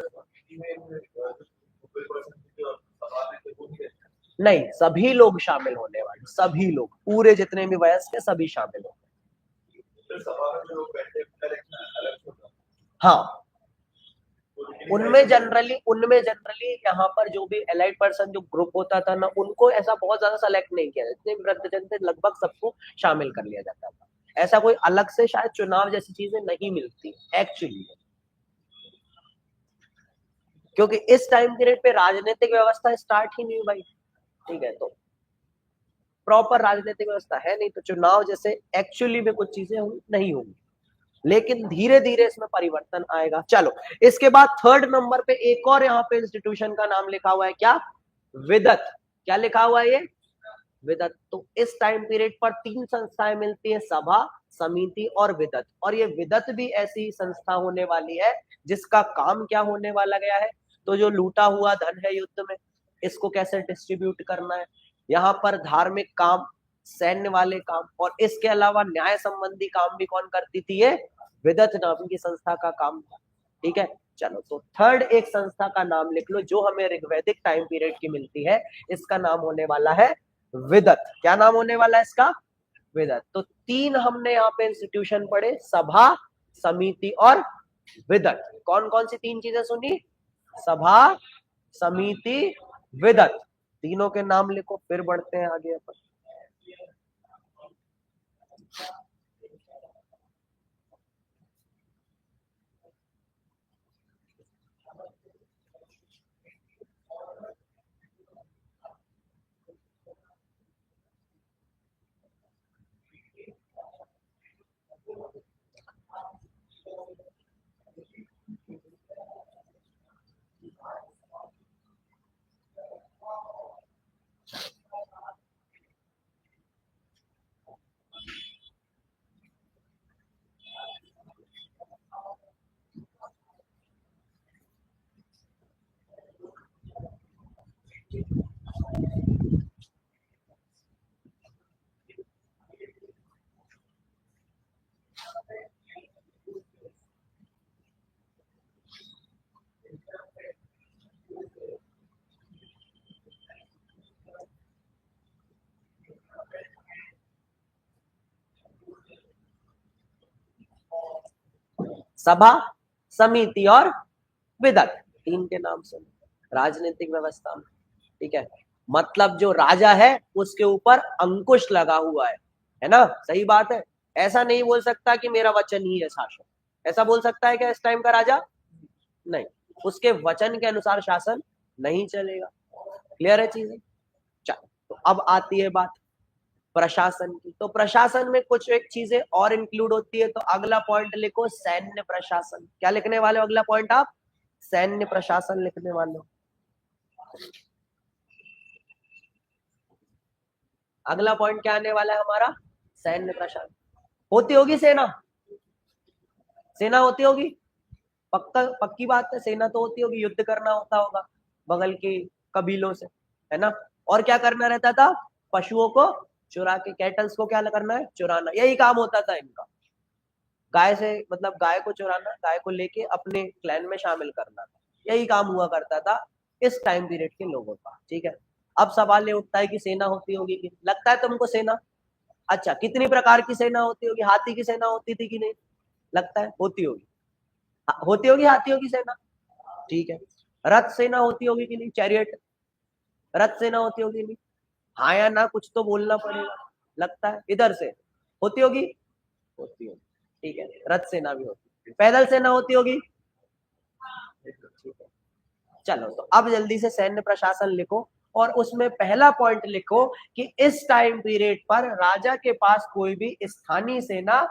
नहीं, सभी लोग शामिल होने वाले, सभी लोग, पूरे जितने भी वयस्क है सभी शामिल होंगे। हाँ, उनमें जनरली यहाँ पर जो भी एलाइड पर्सन जो ग्रुप होता था ना, उनको ऐसा बहुत ज्यादा सेलेक्ट नहीं किया, जितने भी वृद्धजन थे लगभग सबको शामिल कर लिया जाता था। ऐसा कोई अलग से शायद चुनाव जैसी चीजें नहीं मिलती एक्चुअली, क्योंकि इस टाइम पीरियड पे राजनीतिक व्यवस्था स्टार्ट ही नहीं हुई भाई, ठीक है। तो प्रॉपर राजनीतिक व्यवस्था है नहीं, तो चुनाव जैसे एक्चुअली में कुछ चीजें नहीं होंगी, लेकिन धीरे धीरे इसमें परिवर्तन आएगा। चलो, इसके बाद थर्ड नंबर पे एक और यहाँ पे इंस्टीट्यूशन का नाम लिखा हुआ है, क्या, विदत। क्या लिखा हुआ है ये, विदत। तो इस टाइम पीरियड पर 3 संस्थाएं मिलती है, सभा, समिति और विदत। और ये विदत भी ऐसी संस्था होने वाली है जिसका काम क्या होने वाला गया है, तो जो लूटा हुआ धन है युद्ध में, इसको कैसे डिस्ट्रीब्यूट करना है, यहाँ पर धार्मिक काम, सैन्य वाले काम, और इसके अलावा न्याय संबंधी काम भी कौन करती थी, ये विदत नाम की संस्था का काम था, ठीक है। चलो, तो थर्ड एक संस्था का नाम लिख लो जो हमें ऋग्वैदिक टाइम पीरियड की मिलती है, इसका नाम होने वाला है विदत। क्या नाम होने वाला है इसका, विदत। तो 3 हमने यहाँ पे इंस्टीट्यूशन पढ़े, सभा, समिति और विदत। कौन कौन सी 3 चीजें सुनी, सभा, समिति, विदत, तीनों के नाम लिखो, फिर बढ़ते हैं आगे अपन। सभा, समिति और विदत, 3 के नाम सुन, राजनीतिक व्यवस्था में, ठीक है। मतलब जो राजा है उसके ऊपर अंकुश लगा हुआ है ना, सही बात है। ऐसा नहीं बोल सकता कि मेरा वचन ही है शासन, ऐसा बोल सकता है क्या इस टाइम का राजा, नहीं, उसके वचन के अनुसार शासन नहीं चलेगा। क्लियर है चीजें। चलो, तो अब आती है बात प्रशासन की। तो प्रशासन में कुछ एक चीजें और इंक्लूड होती है, तो अगला पॉइंट लिखो सैन्य प्रशासन। क्या लिखने वाले हो अगला पॉइंट आप, सैन्य प्रशासन लिखने वाले हो। अगला पॉइंट क्या आने वाला है हमारा, सैन्य प्रशासन। होती होगी सेना, सेना होती होगी, पक्का, पक्की बात है, सेना तो होती होगी, युद्ध करना होता होगा बगल के कबीलों से, है ना। और क्या करना रहता था, पशुओं को चुरा के, कैटल्स को क्या करना है, चुराना, यही काम होता था इनका। गाय से मतलब गाय को चुराना, गाय को लेके अपने क्लैन में शामिल करना, यही काम हुआ करता था इस टाइम पीरियड के लोगों का, ठीक है। अब सवाल ये उठता है कि सेना होती होगी कि, लगता है तुमको सेना, अच्छा कितनी प्रकार की सेना होती होगी, हाथी की सेना होती थी कि नहीं, लगता है होती होगी, होती होगी हाथियों की सेना, ठीक है। रथ सेना होती होगी कि नहीं, चैरियट, रथ सेना होती होगी नहीं, हाँ या ना, कुछ तो बोलना पड़ेगा, लगता है इधर से होती होगी, होती होगी, ठीक है। रथ सेना भी होती, पैदल सेना होती होगी, ठीक है। चलो तो अब जल्दी से सैन्य प्रशासन लिखो और उसमें पहला पॉइंट लिखो कि इस टाइम पीरियड पर राजा के पास कोई भी स्थानीय सेना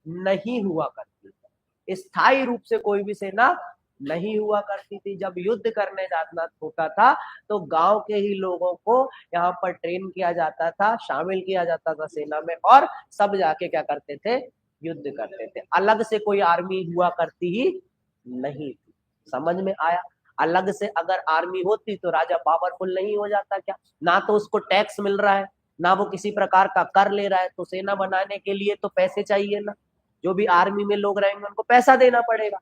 नहीं हुआ करती थी, स्थायी रूप से कोई भी सेना नहीं हुआ करती थी। जब युद्ध करने जाना होता था तो गांव के ही लोगों को यहाँ पर ट्रेन किया जाता था, शामिल किया जाता था सेना में, और सब जाके क्या करते थे, युद्ध करते थे। अलग से कोई आर्मी हुआ करती ही नहीं थी। समझ में आया? अलग से अगर आर्मी होती तो राजा पावरफुल नहीं हो जाता क्या? ना तो उसको टैक्स मिल रहा है, ना वो किसी प्रकार का कर ले रहा है, तो सेना बनाने के लिए तो पैसे चाहिए ना। जो भी आर्मी में लोग रहेंगे उनको पैसा देना पड़ेगा,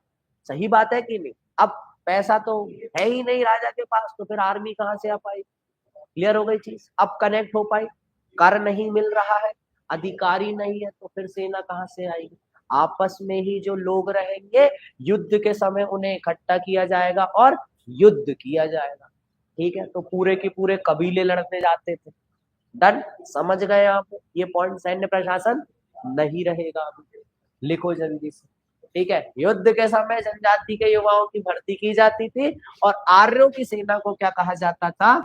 सही बात है कि नहीं? अब पैसा तो है ही नहीं राजा के पास, तो फिर आर्मी कहाँ से आ पाई? क्लियर हो गई चीज? अब कनेक्ट हो पाई? कर नहीं मिल रहा है, अधिकारी नहीं है, तो फिर सेना कहाँ से आएगी? आपस में ही जो लोग रहेंगे, युद्ध के समय उन्हें इकट्ठा किया जाएगा और युद्ध किया जाएगा, ठीक है। तो पूरे के पूरे कबीले लड़ने जाते थे। डन? समझ गए आप? ये पॉइंट सैन्य प्रशासन नहीं रहेगा। लिखो जल्दी से, ठीक है। युद्ध के समय जनजाति के युवाओं की भर्ती की जाती थी और आर्यों की सेना को क्या कहा जाता था?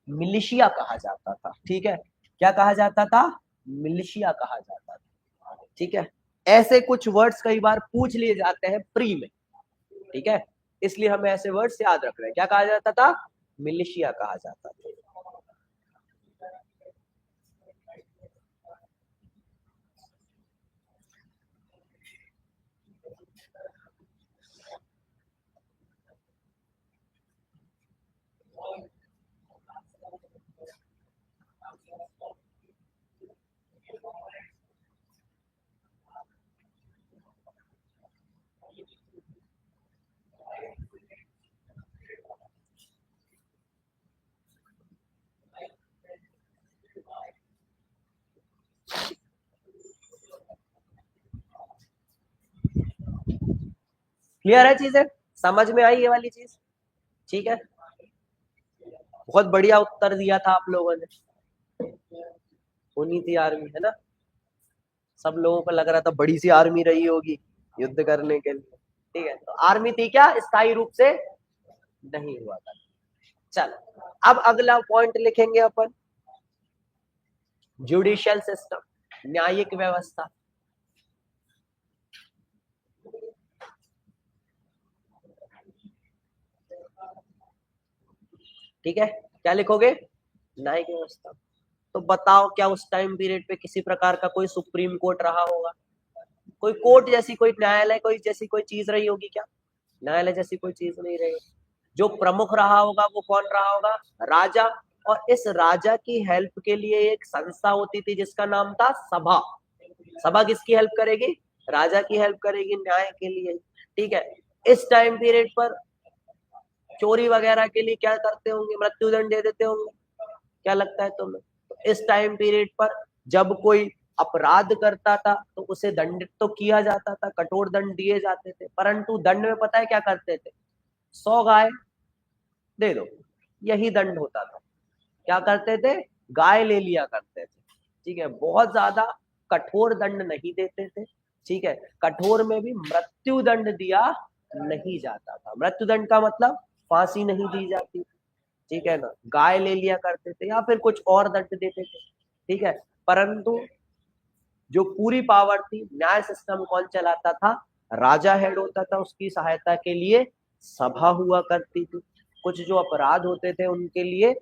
मिलिशिया कहा जाता था, ठीक है। क्या कहा जाता था? मिलिशिया कहा जाता था, ठीक है। ऐसे कुछ वर्ड्स कई बार पूछ लिए जाते हैं प्री में, ठीक है, इसलिए हमें ऐसे वर्ड्स याद रख रहे हैं। क्या कहा जाता था? मिलिशिया कहा जाता था। क्लियर है चीजें? समझ में आई ये वाली चीज? ठीक है, बहुत बढ़िया उत्तर दिया था आप लोगों ने। होनी थी आर्मी, है ना? सब लोगों को लग रहा था बड़ी सी आर्मी रही होगी युद्ध करने के लिए, ठीक है। तो आर्मी थी क्या? स्थायी रूप से नहीं हुआ था। चलो अब अगला पॉइंट लिखेंगे अपन, जुडिशियल सिस्टम, न्यायिक व्यवस्था। ठीक है, क्या लिखोगे? न्यायिक व्यवस्था। तो बताओ क्या उस टाइम पीरियड पे किसी प्रकार का कोई सुप्रीम कोर्ट रहा होगा? कोई कोर्ट जैसी, कोई न्यायालय कोई जैसी कोई चीज रही होगी क्या? न्यायालय जैसी कोई चीज नहीं रही। जो प्रमुख रहा होगा वो कौन रहा होगा? राजा। और इस राजा की हेल्प के लिए एक संस्था होती थी जिसका नाम था सभा। सभा किसकी हेल्प करेगी? राजा की हेल्प करेगी न्याय के लिए, ठीक है। इस टाइम पीरियड पर चोरी वगैरह के लिए क्या करते होंगे? मृत्युदंड दे देते होंगे, क्या लगता है तुम्हें? तो इस टाइम पीरियड पर जब कोई अपराध करता था तो उसे दंडित तो किया जाता था, कठोर दंड दिए जाते थे, परंतु दंड में पता है क्या करते थे? 100 गाय दे दो, यही दंड होता था। क्या करते थे? गाय ले लिया करते थे, ठीक है। बहुत ज्यादा कठोर दंड नहीं देते थे, ठीक है। कठोर में भी मृत्यु दंड दिया नहीं जाता था। मृत्यु दंड का मतलब फांसी नहीं दी जाती, ठीक है ना। गाय ले लिया करते थे या फिर कुछ और दंड देते थे, ठीक है। परंतु जो पूरी पावर थी, न्याय सिस्टम कौन चलाता था? राजा हेड होता था। उसकी सहायता के लिए सभा हुआ करती थी। कुछ जो अपराध होते थे उनके लिए,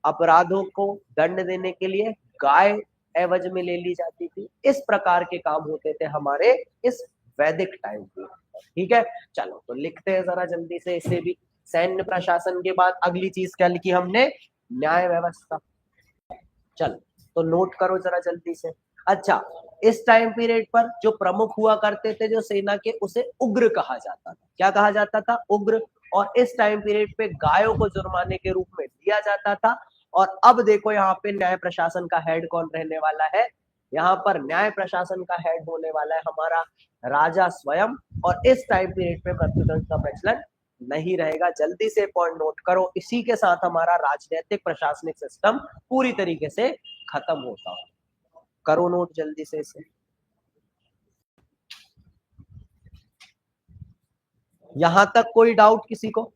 अपराधों को दंड देने के लिए गाय एवज में ले ली जाती थी। इस प्रकार के काम होते थे हमारे इस वैदिक टाइम पे, ठीक है। चलो तो लिखते हैं जरा जल्दी से इसे भी। सैन्य प्रशासन के बाद अगली चीज क्या लिखी हमने? न्याय व्यवस्था। चलो तो नोट करो जरा जल्दी से। अच्छा, इस टाइम पीरियड पर जो प्रमुख हुआ करते थे जो सेना के, उसे उग्र कहा जाता था। क्या कहा जाता था? उग्र। और इस टाइम पीरियड पे गायों को जुर्माने के रूप में दिया जाता था। और अब देखो यहाँ पे न्याय प्रशासन का हेड कौन रहने वाला है? यहाँ पर न्याय प्रशासन का हेड होने वाला है हमारा राजा स्वयं। और इस टाइम पीरियड पे मृत्युदंड का प्रचलन नहीं रहेगा। जल्दी से पॉइंट नोट करो। इसी के साथ हमारा राजनीतिक प्रशासनिक सिस्टम पूरी तरीके से खत्म होता है। करो नोट जल्दी से इसे। यहां तक कोई डाउट किसी को?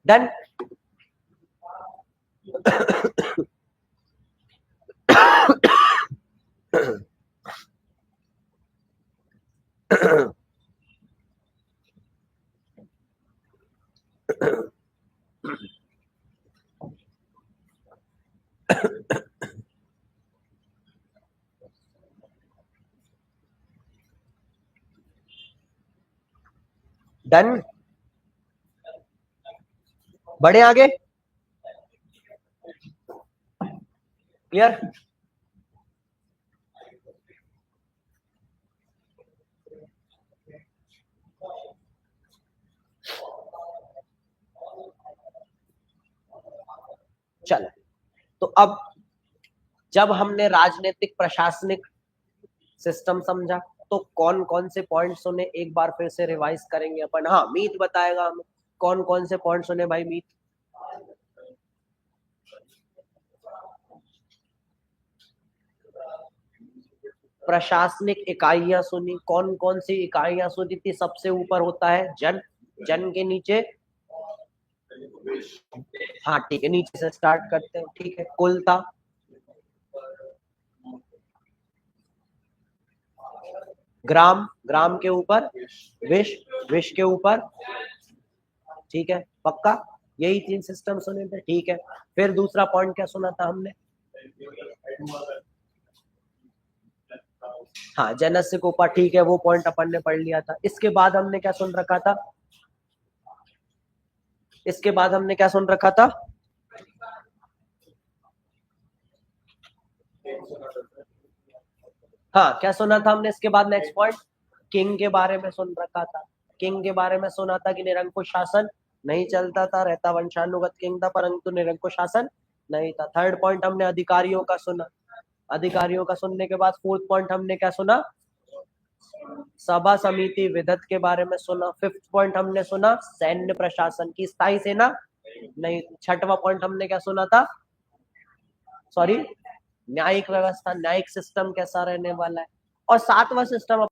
डन। डन। बढ़े आगे। क्लियर। चलो, तो अब जब हमने राजनीतिक प्रशासनिक सिस्टम समझा तो कौन कौन से पॉइंट्स उन्हें एक बार फिर से रिवाइज करेंगे अपन। हाँ, मीत बताएगा हमें कौन कौन से पॉइंट्स उन्हें। भाई मीत। प्रशासनिक इकाइयां सुनी, कौन कौन सी इकाइयां सुनी थी? सबसे ऊपर होता है जन, जन के नीचे, हाँ ठीक है, नीचे से स्टार्ट करते हैं। ठीक है, कुल था, ग्राम, ग्राम के ऊपर विश, विश के ऊपर, ठीक है पक्का, यही 3 सिस्टम सुने थे। ठीक है, फिर दूसरा पॉइंट क्या सुना था हमने? हाँ, जनस्य के ऊपर, ठीक है, वो पॉइंट अपन ने पढ़ लिया था। इसके बाद हमने क्या सुन रखा था? इसके बाद हमने क्या सुन रखा था? हाँ, क्या सुना था हमने इसके बाद? नेक्स्ट पॉइंट, किंग के बारे में सुन रखा था। किंग के बारे में सुना था कि निरंकुश शासन नहीं चलता था, रहता वंशानुगत किंग था, परंतु निरंकुश शासन नहीं था। थर्ड पॉइंट हमने अधिकारियों का सुना। अधिकारियों का सुनने के बाद फोर्थ पॉइंट हमने क्या सुना? सभा समिति विधत के बारे में सुना। फिफ्थ पॉइंट हमने सुना सैन्य प्रशासन की स्थायी सेना नहीं। छठवां पॉइंट हमने क्या सुना था? सॉरी, न्यायिक व्यवस्था, न्यायिक सिस्टम कैसा रहने वाला है। और सातवां सिस्टम